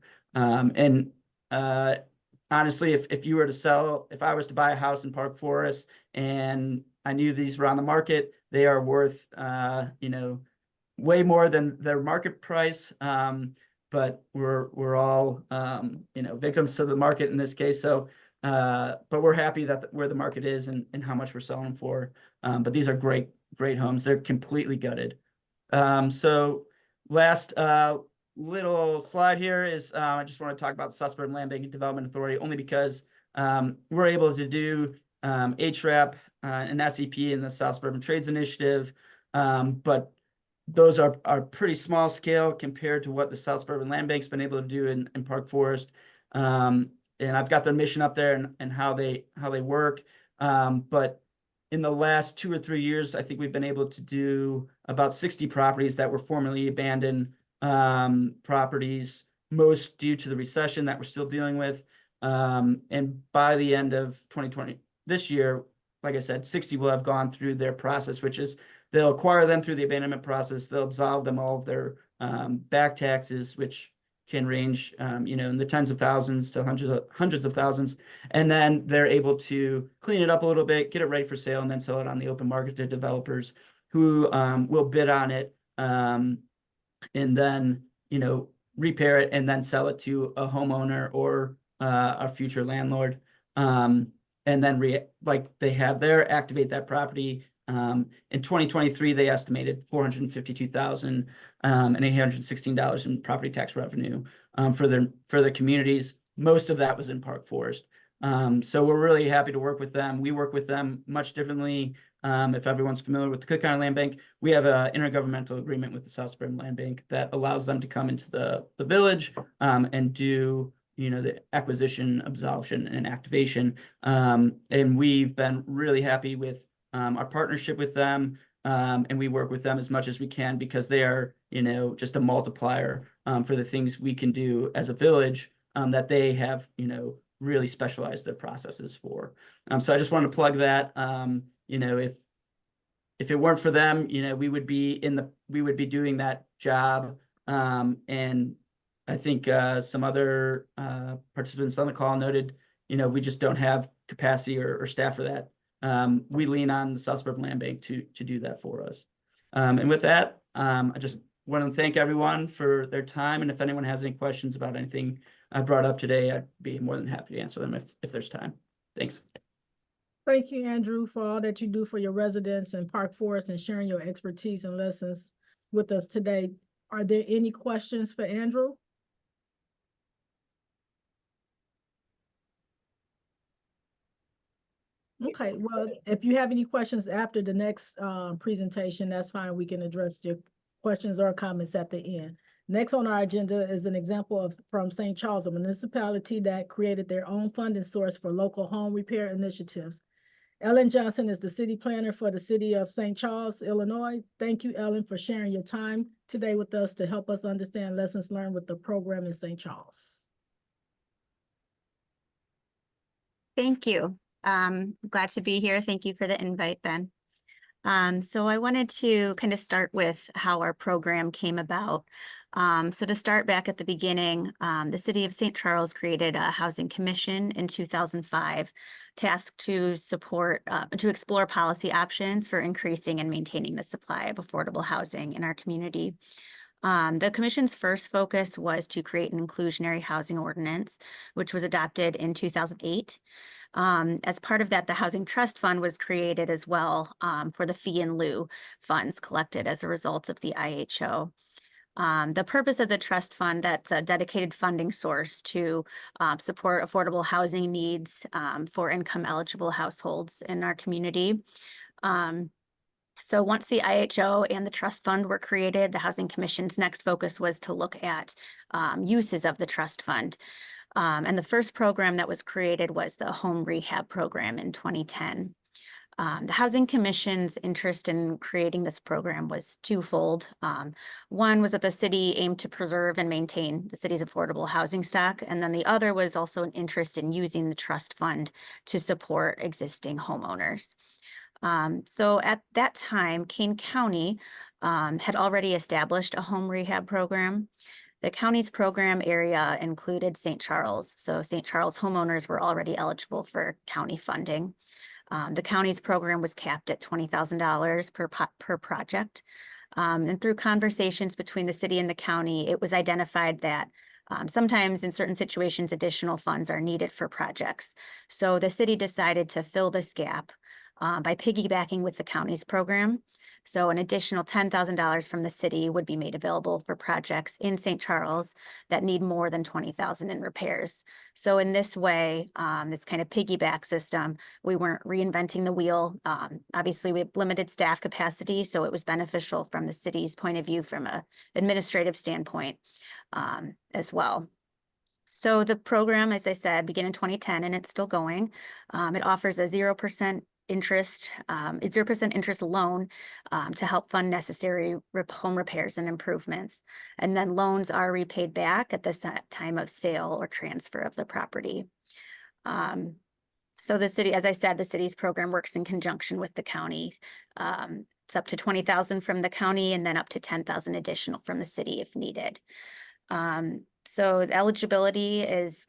Speaker 11: Honestly, if I was to buy a house in Park Forest and I knew these were on the market, they are worth, way more than their market price. But we're all, victims to the market in this case. So, but we're happy that where the market is and how much we're selling for. But these are great homes. They're completely gutted. So last, little slide here is I just want to talk about the South Suburban Land Bank and Development Authority, only because we're able to do HRAP and SEP in the South Suburban Trades Initiative, but those are pretty small scale compared to what the South Suburban Land Bank's been able to do in Park Forest. And I've got their mission up there and how they work. But in the last 2 or 3 years, I think we've been able to do about 60 properties that were formerly abandoned properties, most due to the recession that we're still dealing with. And by the end of 2020, this year, like I said, 60 will have gone through their process, which is they'll acquire them through the abandonment process. They'll absolve them all of their back taxes, which can range, in the tens of thousands to hundreds of thousands. And then they're able to clean it up a little bit, get it ready for sale, and then sell it on the open market to developers who will bid on it. And then, repair it and then sell it to a homeowner or a future landlord. And then like they have there, activate that property. In 2023, they estimated $452,000 and $816 in property tax revenue for their communities. Most of that was in Park Forest. So we're really happy to work with them. We work with them much differently. If everyone's familiar with the Cook County Land Bank, we have an intergovernmental agreement with the South Suburban Land Bank that allows them to come into the village and do the acquisition, absolution, and activation. And we've been really happy with our partnership with them. And we work with them as much as we can because they are, just a multiplier for the things we can do as a village that they have, really specialized their processes for. So I just want to plug that. If it weren't for them, we would be doing that job. And I think some other participants on the call noted, we just don't have capacity or staff for that. We lean on the South Suburban Land Bank to do that for us. And with that, I just want to thank everyone for their time. And if anyone has any questions about anything I brought up today, I'd be more than happy to answer them if there's time. Thanks.
Speaker 1: Thank you, Andrew, for all that you do for your residents in Park Forest and sharing your expertise and lessons with us today. Are there any questions for Andrew? Okay, well, if you have any questions after the next presentation, that's fine. We can address your questions or comments at the end. Next on our agenda is an example from St. Charles, a municipality that created their own funding source for local home repair initiatives. Ellen Johnson is the city planner for the city of St. Charles, Illinois. Thank you, Ellen, for sharing your time today with us to help us understand lessons learned with the program in St. Charles.
Speaker 12: Thank you. Glad to be here. Thank you for the invite, Ben. So I wanted to kind of start with how our program came about. So to start back at the beginning, the city of St. Charles created a housing commission in 2005, tasked to explore policy options for increasing and maintaining the supply of affordable housing in our community. The commission's first focus was to create an inclusionary housing ordinance, which was adopted in 2008. As part of that, the Housing Trust Fund was created as well for the fee in lieu funds collected as a result of the IHO. The purpose of the trust fund, that's a dedicated funding source to support affordable housing needs for income eligible households in our community. So once the IHO and the trust fund were created, the Housing Commission's next focus was to look at uses of the trust fund. And the first program that was created was the home rehab program in 2010. The Housing Commission's interest in creating this program was twofold. One was that the city aimed to preserve and maintain the city's affordable housing stock, and then the other was also an interest in using the trust fund to support existing homeowners. So at that time, Kane County had already established a home rehab program. The county's program area included St. Charles, so St. Charles homeowners were already eligible for county funding. The county's program was capped at $20,000 per project. And through conversations between the city and the county, it was identified that sometimes in certain situations, additional funds are needed for projects. So the city decided to fill this gap by piggybacking with the county's program. So an additional $10,000 from the city would be made available for projects in St. Charles that need more than $20,000 in repairs. So in this way, this kind of piggyback system, we weren't reinventing the wheel. Obviously, we have limited staff capacity, so it was beneficial from the city's point of view from an administrative standpoint as well. So the program, as I said, began in 2010 and it's still going. It offers a 0% interest, 0% interest loan to help fund necessary home repairs and improvements. And then loans are repaid back at the time of sale or transfer of the property. So the city, as I said, the city's program works in conjunction with the county. It's up to $20,000 from the county and then up to $10,000 additional from the city if needed. So the eligibility is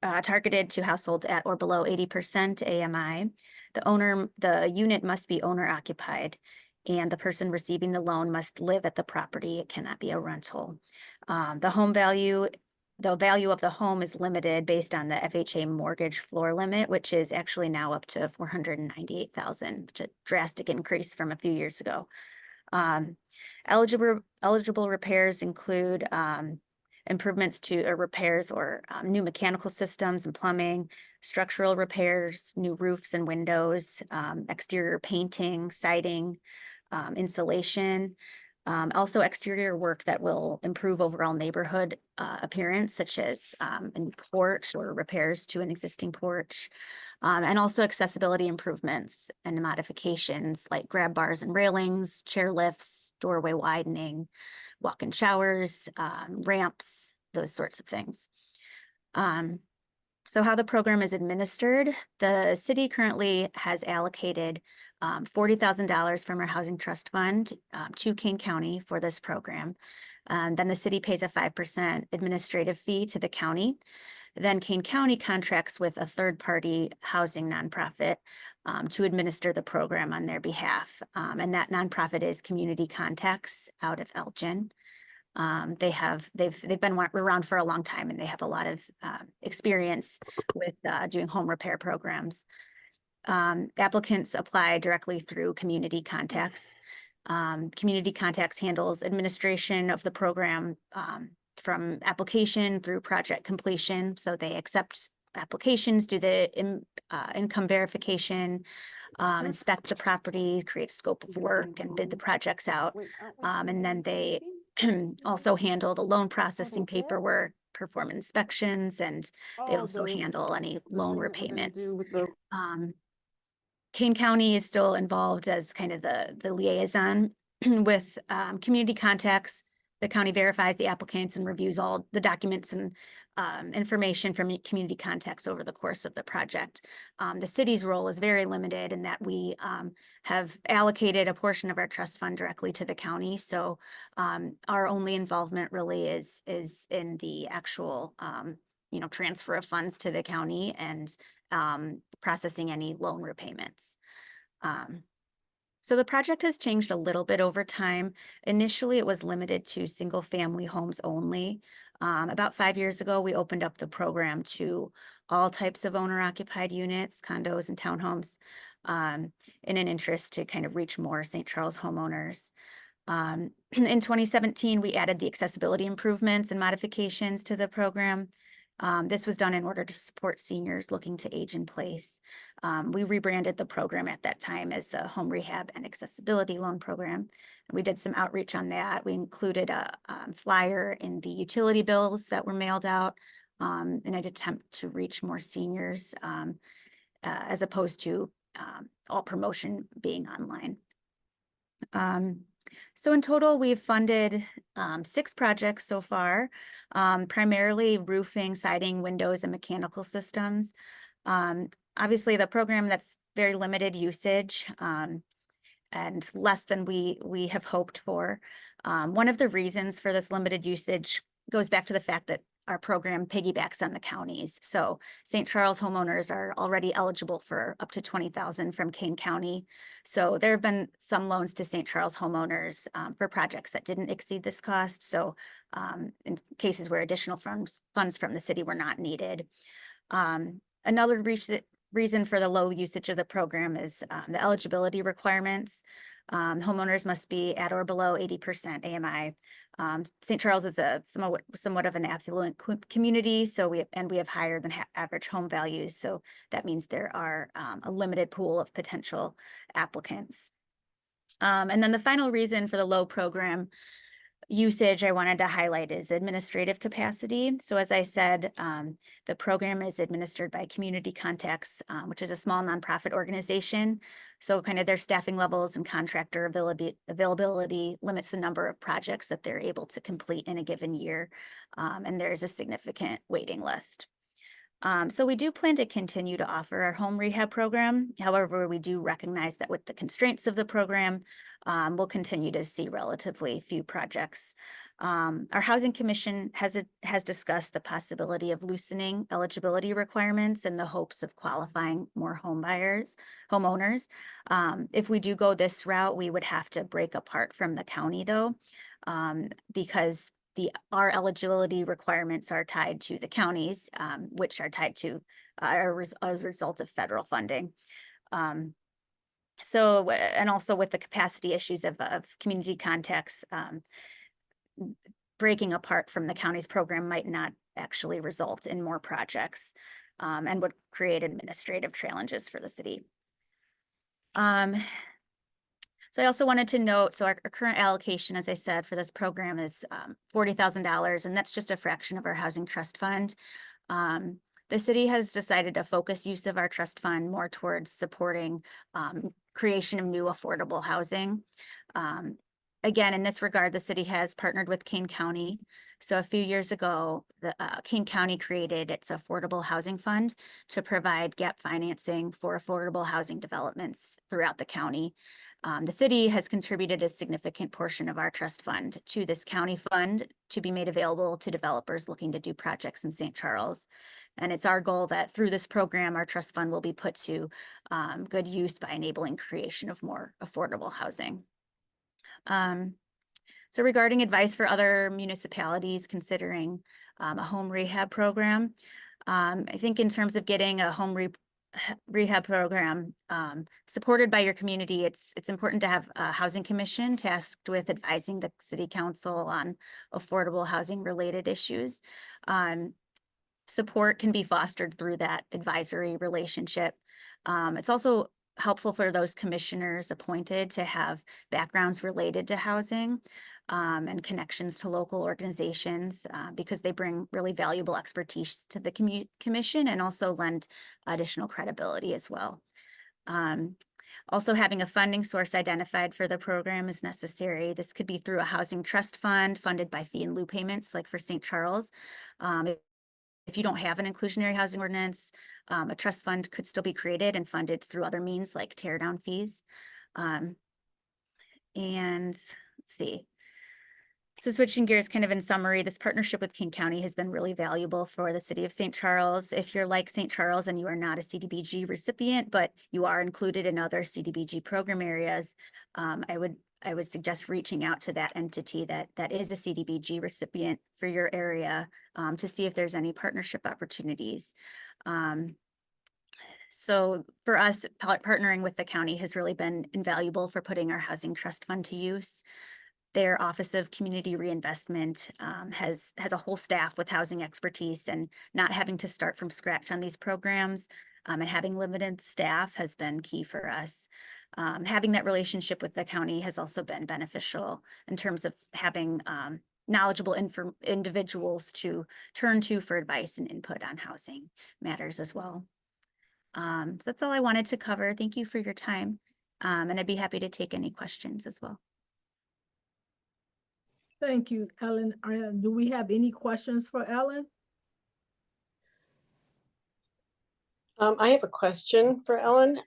Speaker 12: targeted to households at or below 80% AMI. The unit must be owner occupied and the person receiving the loan must live at the property. It cannot be a rental. The value of the home is limited based on the FHA mortgage floor limit, which is actually now up to $498,000, which is a drastic increase from a few years ago. Eligible repairs include improvements to repairs or new mechanical systems and plumbing, structural repairs, new roofs and windows, exterior painting, siding, insulation, also exterior work that will improve overall neighborhood appearance, such as a new porch or repairs to an existing porch, and also accessibility improvements and modifications like grab bars and railings, chair lifts, doorway widening, walk-in showers, ramps, those sorts of things. So how the program is administered, the city currently has allocated $40,000 from our Housing Trust Fund to Kane County for this program. Then the city pays a 5% administrative fee to the county. Then Kane County contracts with a third-party housing nonprofit to administer the program on their behalf. And that nonprofit is Community Contacts out of Elgin. They've been around for a long time and they have a lot of experience with doing home repair programs. Applicants apply directly through Community Contacts. Community Contacts handles administration of the program from application through project completion. So they accept applications, do the income verification, inspect the property, create a scope of work and bid the projects out. And then they also handle the loan processing paperwork, perform inspections, and they also handle any loan repayments. Kane County is still involved as kind of the liaison with Community Contacts. The county verifies the applicants and reviews all the documents and information from Community Contacts over the course of the project. The city's role is very limited in that we have allocated a portion of our trust fund directly to the county. So our only involvement really is in the actual transfer of funds to the county and processing any loan repayments. So the project has changed a little bit over time. Initially, it was limited to single family homes only. About 5 years ago, we opened up the program to all types of owner occupied units, condos and townhomes, in an interest to kind of reach more St. Charles homeowners. In 2017, we added the accessibility improvements and modifications to the program. This was done in order to support seniors looking to age in place. We rebranded the program at that time as the Home Rehab and Accessibility Loan Program. And we did some outreach on that. We included a flyer in the utility bills that were mailed out in an attempt to reach more seniors as opposed to all promotion being online. So in total, we've funded 6 projects so far, primarily roofing, siding, windows, and mechanical systems. Obviously, the program that's very limited usage and less than we have hoped for. One of the reasons for this limited usage goes back to the fact that our program piggybacks on the counties. So St. Charles homeowners are already eligible for up to $20,000 from Kane County. So there have been some loans to St. Charles homeowners for projects that didn't exceed this cost. So in cases where additional funds from the city were not needed. Another reason for the low usage of the program is the eligibility requirements. Homeowners must be at or below 80% AMI. St. Charles is a somewhat of an affluent community, so we have higher than average home values. So that means there are a limited pool of potential applicants. And then the final reason for the low program usage I wanted to highlight is administrative capacity. So as I said, the program is administered by Community Contacts, which is a small nonprofit organization. So kind of their staffing levels and contractor availability limits the number of projects that they're able to complete in a given year. And there's a significant waiting list. So we do plan to continue to offer our home rehab program. However, we do recognize that with the constraints of the program, we'll continue to see relatively few projects. Our Housing Commission has discussed the possibility of loosening eligibility requirements in the hopes of qualifying more homeowners. If we do go this route, we would have to break apart from the county though, because our eligibility requirements are tied to the counties, which are tied to as a result of federal funding. So, and also with the capacity issues of Community Contacts, breaking apart from the county's program might not actually result in more projects and would create administrative challenges for the city. So I also wanted to note, so our current allocation, as I said, for this program is $40,000, and that's just a fraction of our housing trust fund. The city has decided to focus use of our trust fund more towards supporting creation of new affordable housing. Again, in this regard, the city has partnered with Kane County. So a few years ago, the Kane County created its Affordable Housing Fund to provide gap financing for affordable housing developments throughout the county. The city has contributed a significant portion of our trust fund to this county fund to be made available to developers looking to do projects in St. Charles. And it's our goal that through this program, our trust fund will be put to good use by enabling creation of more affordable housing. So regarding advice for other municipalities considering a home rehab program, I think in terms of getting a home rehab program supported by your community, it's important to have a housing commission tasked with advising the city council on affordable housing related issues. Support can be fostered through that advisory relationship. It's also helpful for those commissioners appointed to have backgrounds related to housing and connections to local organizations because they bring really valuable expertise to the commission and also lend additional credibility as well. Also, having a funding source identified for the program is necessary. This could be through a housing trust fund funded by fee in lieu payments, like for St. Charles. If you don't have an inclusionary housing ordinance, a trust fund could still be created and funded through other means like tear down fees. And let's see. So switching gears, kind of in summary, this partnership with King County has been really valuable for the city of St. Charles. If you're like St. Charles and you are not a CDBG recipient, but you are included in other CDBG program areas, I would suggest reaching out to that entity that is a CDBG recipient for your area to see if there's any partnership opportunities. So for us, partnering with the county has really been invaluable for putting our housing trust fund to use. Their Office of Community Reinvestment has a whole staff with housing expertise, and not having to start from scratch on these programs and having limited staff has been key for us. Having that relationship with the county has also been beneficial in terms of having knowledgeable individuals to turn to for advice and input on housing matters as well. So that's all I wanted to cover. Thank you for your time. And I'd be happy to take any questions as well.
Speaker 1: Thank you, Ellen. Do we have any questions for Ellen?
Speaker 13: I have a question for Ellen.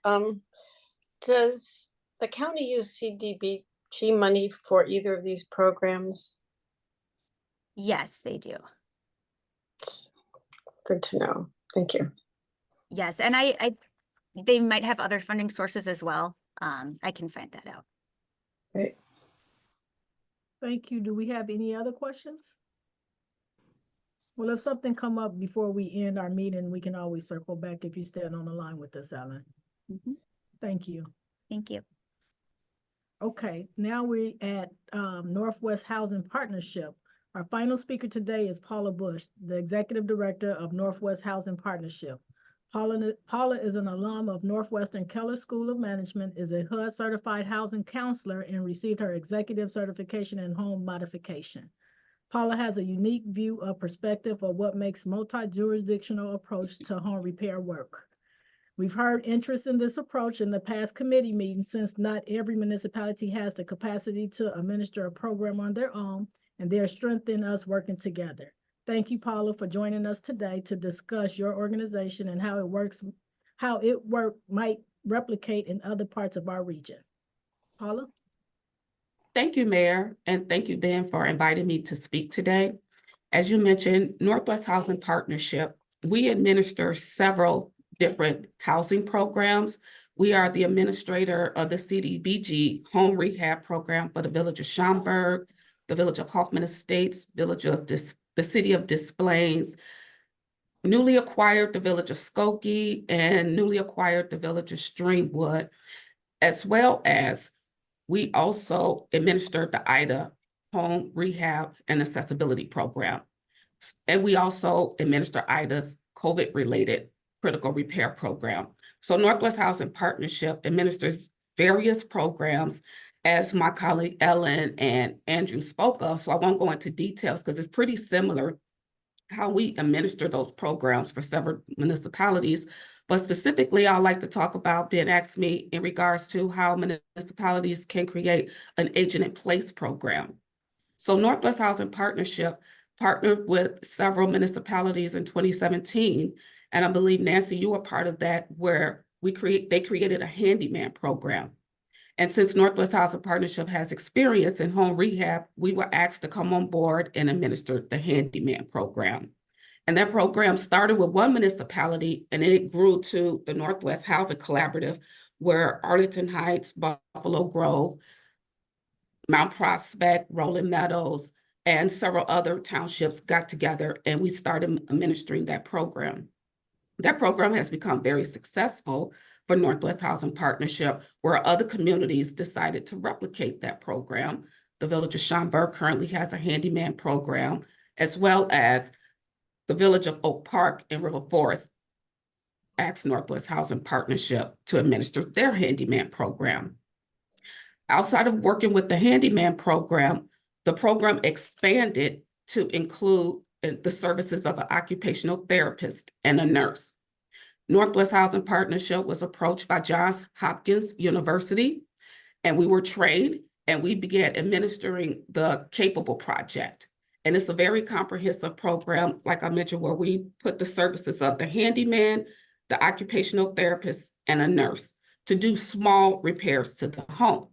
Speaker 13: Does the county use CDBG money for either of these programs?
Speaker 12: Yes, they do.
Speaker 13: Good to know. Thank you.
Speaker 12: Yes, and they might have other funding sources as well. I can find that out.
Speaker 13: Great.
Speaker 1: Thank you. Do we have any other questions? Well, if something come up before we end our meeting, we can always circle back if you stand on the line with us, Ellen.
Speaker 12: Mhm.
Speaker 1: Thank you.
Speaker 12: Thank you.
Speaker 1: Okay, now we're at Northwest Housing Partnership. Our final speaker today is Paula Bush, the Executive Director of Northwest Housing Partnership. Paula is an alum of Northwestern Keller School of Management, is a HUD certified housing counselor, and received her executive certification in home modification. Paula has a unique view of perspective of what makes multi-jurisdictional approach to home repair work. We've heard interest in this approach in the past committee meetings, since not every municipality has the capacity to administer a program on their own, and there's strength in us working together. Thank you, Paula, for joining us today to discuss your organization and how it might replicate in other parts of our region. Paula?
Speaker 14: Thank you, Mayor, and thank you, Ben, for inviting me to speak today. As you mentioned, Northwest Housing Partnership, we administer several different housing programs. We are the administrator of the CDBG home rehab program for the village of Schaumburg, the village of Hoffman Estates, the city of Des Plaines, newly acquired the village of Skokie, and newly acquired the village of Streamwood, as well as we also administered the IDA home rehab and accessibility program. And we also administer IDA's COVID-related critical repair program. So Northwest Housing Partnership administers various programs, as my colleague Ellen and Andrew spoke of. So I won't go into details because it's pretty similar how we administer those programs for several municipalities. But specifically, I'd like to talk about, Ben asked me in regards to how municipalities can create an agent in place program. So Northwest Housing Partnership partnered with several municipalities in 2017. And I believe, Nancy, you were part of that, where they created a handyman program. And since Northwest Housing Partnership has experience in home rehab, we were asked to come on board and administer the handyman program. And that program started with one municipality, and it grew to the Northwest Housing Collaborative, where Arlington Heights, Buffalo Grove, Mount Prospect, Rolling Meadows, and several other townships got together, and we started administering that program. That program has become very successful for Northwest Housing Partnership, where other communities decided to replicate that program. The village of Schaumburg currently has a handyman program, as well as the village of Oak Park and River Forest asked Northwest Housing Partnership to administer their handyman program. Outside of working with the handyman program, the program expanded to include the services of an occupational therapist and a nurse. Northwest Housing Partnership was approached by Johns Hopkins University, and we were trained, and we began administering the Capable Project. And it's a very comprehensive program, like I mentioned, where we put the services of the handyman, the occupational therapist, and a nurse to do small repairs to the home.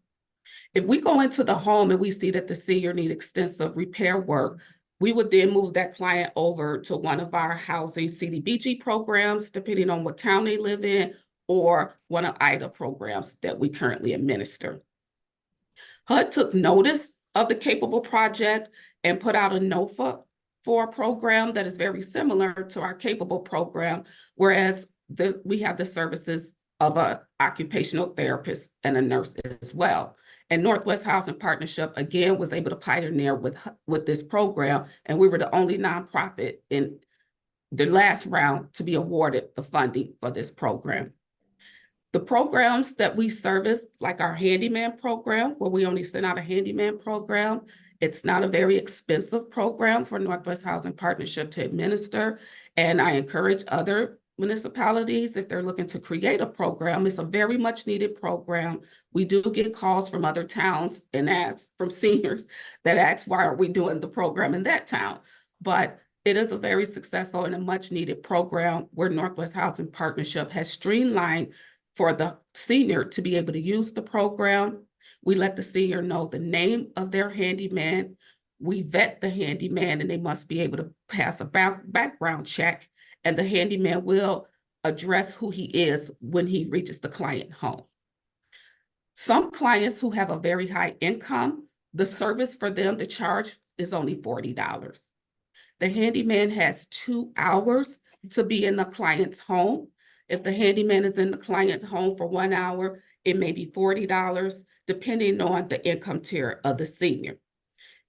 Speaker 14: If we go into the home and we see that the senior needs extensive repair work, we would then move that client over to one of our housing CDBG programs, depending on what town they live in, or one of IDA programs that we currently administer. HUD took notice of the Capable Project and put out a NOFA for a program that is very similar to our Capable program, whereas we have the services of an occupational therapist and a nurse as well. And Northwest Housing Partnership, again, was able to pioneer with this program, and we were the only nonprofit in the last round to be awarded the funding for this program. The programs that we service, like our handyman program, where we only send out a handyman program, it's not a very expensive program for Northwest Housing Partnership to administer, and I encourage other municipalities, if they're looking to create a program, it's a very much needed program. We do get calls from other towns and from seniors that ask, why are we doing the program in that town? But it is a very successful and a much needed program where Northwest Housing Partnership has streamlined for the senior to be able to use the program. We let the senior know the name of their handyman. We vet the handyman, and they must be able to pass a background check, and the handyman will address who he is when he reaches the client home. Some clients who have a very high income, the service for them to charge is only $40. The handyman has 2 hours to be in the client's home. If the handyman is in the client's home for 1 hour, it may be $40, depending on the income tier of the senior.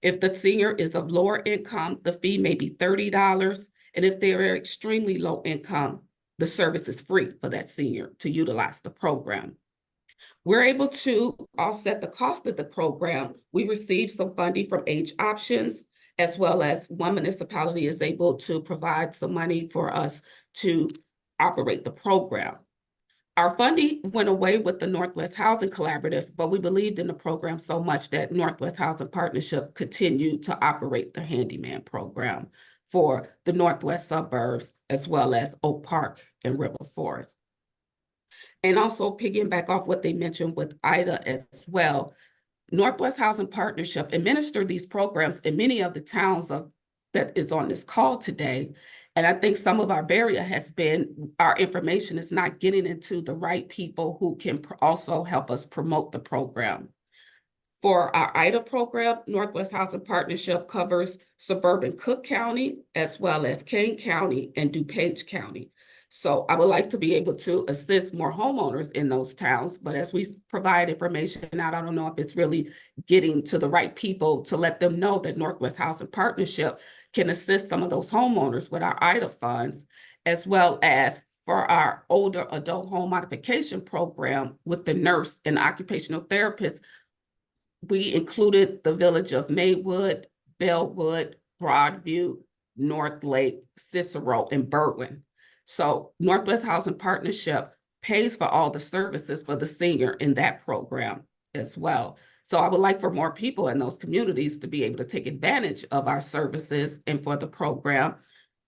Speaker 14: If the senior is of lower income, the fee may be $30. And if they are extremely low income, the service is free for that senior to utilize the program. We're able to offset the cost of the program. We receive some funding from Age Options, as well as one municipality is able to provide some money for us to operate the program. Our funding went away with the Northwest Housing Collaborative, but we believed in the program so much that Northwest Housing Partnership continued to operate the handyman program for the Northwest suburbs, as well as Oak Park and River Forest. And also piggyback off what they mentioned with Ida as well, Northwest Housing Partnership administer these programs in many of the towns that is on this call today. And I think some of our barrier has been our information is not getting into the right people who can also help us promote the program. For our IDA program, Northwest Housing Partnership covers suburban Cook County, as well as Kane County and DuPage County. So I would like to be able to assist more homeowners in those towns, but as we provide information out, I don't know if it's really getting to the right people to let them know that Northwest Housing Partnership can assist some of those homeowners with our IDA funds, as well as for our older adult home modification program with the nurse and occupational therapist. We included the village of Maywood, Bellwood, Broadview, North Lake, Cicero, and Berwyn. So Northwest Housing Partnership pays for all the services for the senior in that program as well. So I would like for more people in those communities to be able to take advantage of our services and for the program.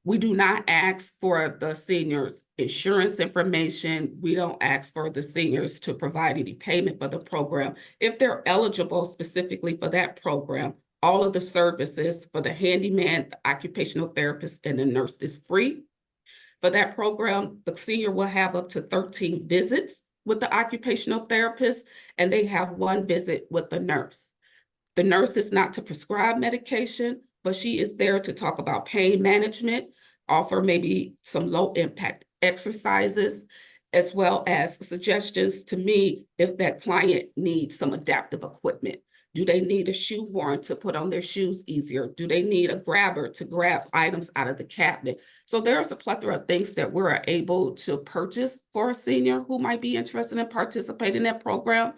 Speaker 14: We do not ask for the seniors' insurance information. We don't ask for the seniors to provide any payment for the program. If they're eligible specifically for that program, all of the services for the handyman, the occupational therapist, and the nurse is free. For that program, the senior will have up to 13 visits with the occupational therapist, and they have 1 visit with the nurse. The nurse is not to prescribe medication, but she is there to talk about pain management, offer maybe some low impact exercises, as well as suggestions to me if that client needs some adaptive equipment. Do they need a shoehorn to put on their shoes easier? Do they need a grabber to grab items out of the cabinet? So there's a plethora of things that we're able to purchase for a senior who might be interested in participating in that program,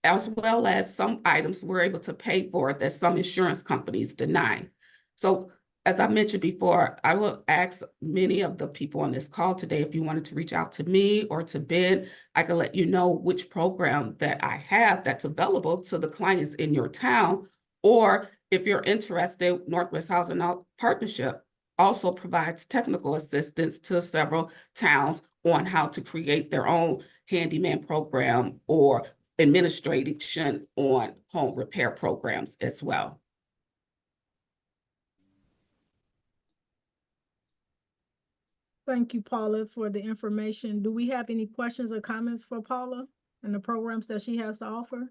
Speaker 14: as well as some items we're able to pay for that some insurance companies deny. So as I mentioned before, I will ask many of the people on this call today, if you wanted to reach out to me or to Ben, I can let you know which program that I have that's available to the clients in your town. Or if you're interested, Northwest Housing Partnership also provides technical assistance to several towns on how to create their own handyman program or administration on home repair programs as well.
Speaker 1: Thank you, Paula, for the information. Do we have any questions or comments for Paula and the programs that she has to offer?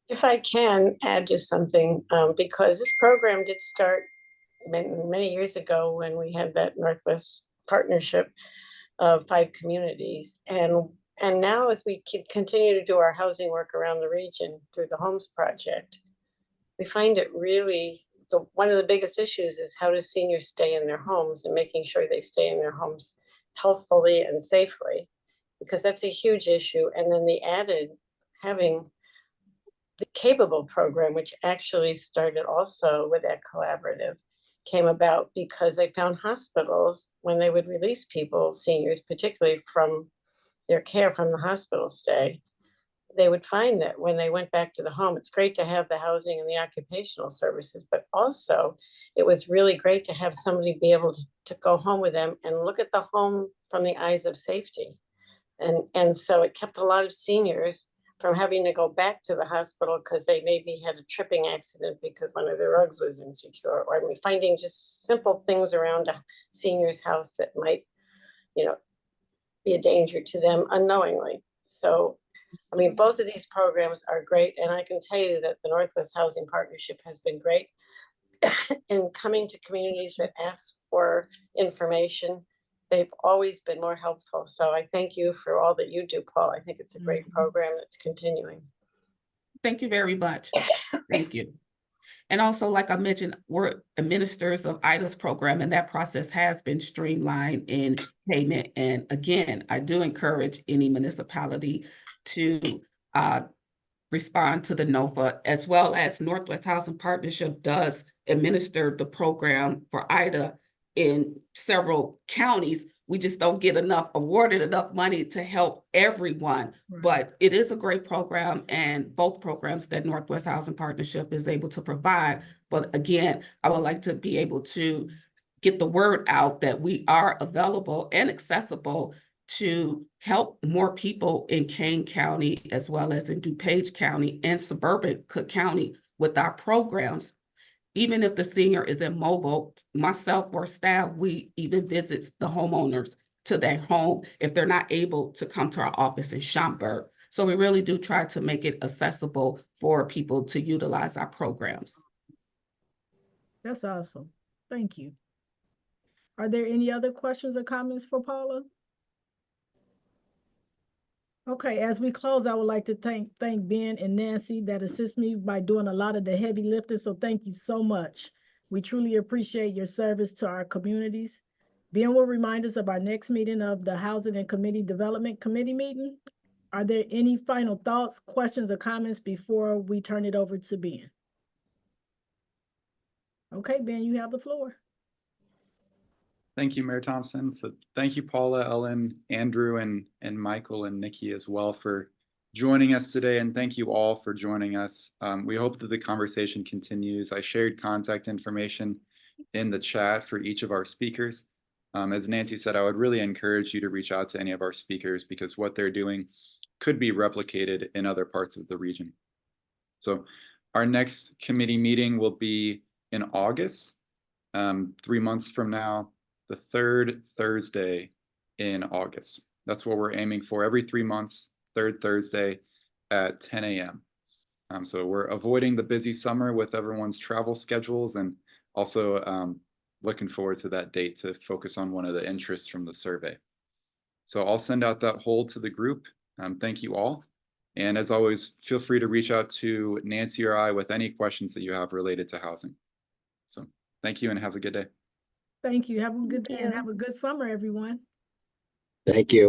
Speaker 13: If I can add just something, because this program did start many years ago when we had that Northwest partnership of 5 communities. And now as we continue to do our housing work around the region through the Homes Project, we find it really, one of the biggest issues is how do seniors stay in their homes and making sure they stay in their homes healthfully and safely, because that's a huge issue. And then the added having the Capable program, which actually started also with that collaborative, came about because they found hospitals, when they would release people, seniors particularly, from their care from the hospital stay, they would find that when they went back to the home, it's great to have the housing and the occupational services, but also it was really great to have somebody be able to go home with them and look at the home from the eyes of safety. And so it kept a lot of seniors from having to go back to the hospital because they maybe had a tripping accident because one of their rugs was insecure, or finding just simple things around a senior's house that might, be a danger to them unknowingly. So, both of these programs are great, and I can tell you that the Northwest Housing Partnership has been great in coming to communities that ask for information. They've always been more helpful. So I thank you for all that you do, Paul. I think it's a great program that's continuing.
Speaker 14: Thank you very much. Thank you. And also, like I mentioned, we're administrators of IDA's program, and that process has been streamlined in payment. And again, I do encourage any municipality to respond to the NOFA, as well as Northwest Housing Partnership does administer the program for IDA in several counties. We just don't get awarded enough money to help everyone.
Speaker 1: Right.
Speaker 14: But it is a great program, and both programs that Northwest Housing Partnership is able to provide. But again, I would like to be able to get the word out that we are available and accessible to help more people in Kane County, as well as in DuPage County and suburban Cook County with our programs. Even if the senior is immobile, myself or staff, we even visits the homeowners to their home if they're not able to come to our office in Schaumburg. So we really do try to make it accessible for people to utilize our programs.
Speaker 1: That's awesome. Thank you. Are there any other questions or comments for Paula? Okay, as we close, I would like to thank Ben and Nancy that assist me by doing a lot of the heavy lifting. So thank you so much. We truly appreciate your service to our communities. Ben will remind us of our next meeting of the Housing and Community Development Committee meeting. Are there any final thoughts, questions, or comments before we turn it over to Ben? Okay, Ben, you have the floor.
Speaker 2: Thank you, Mayor Thompson. So thank you, Paula, Ellen, Andrew, and Michael and Nikki as well for joining us today. And thank you all for joining us. We hope that the conversation continues. I shared contact information in the chat for each of our speakers. As Nancy said, I would really encourage you to reach out to any of our speakers because what they're doing could be replicated in other parts of the region. So our next committee meeting will be in August, 3 months from now, the third Thursday in August. That's what we're aiming for every 3 months, third Thursday at 10 a.m. So we're avoiding the busy summer with everyone's travel schedules, and also looking forward to that date to focus on one of the interests from the survey. So I'll send out that hold to the group. Thank you all. And as always, feel free to reach out to Nancy or I with any questions that you have related to housing. So thank you and have a good day.
Speaker 1: Thank you. Have a good day and have a good summer, everyone.
Speaker 10: Thank you.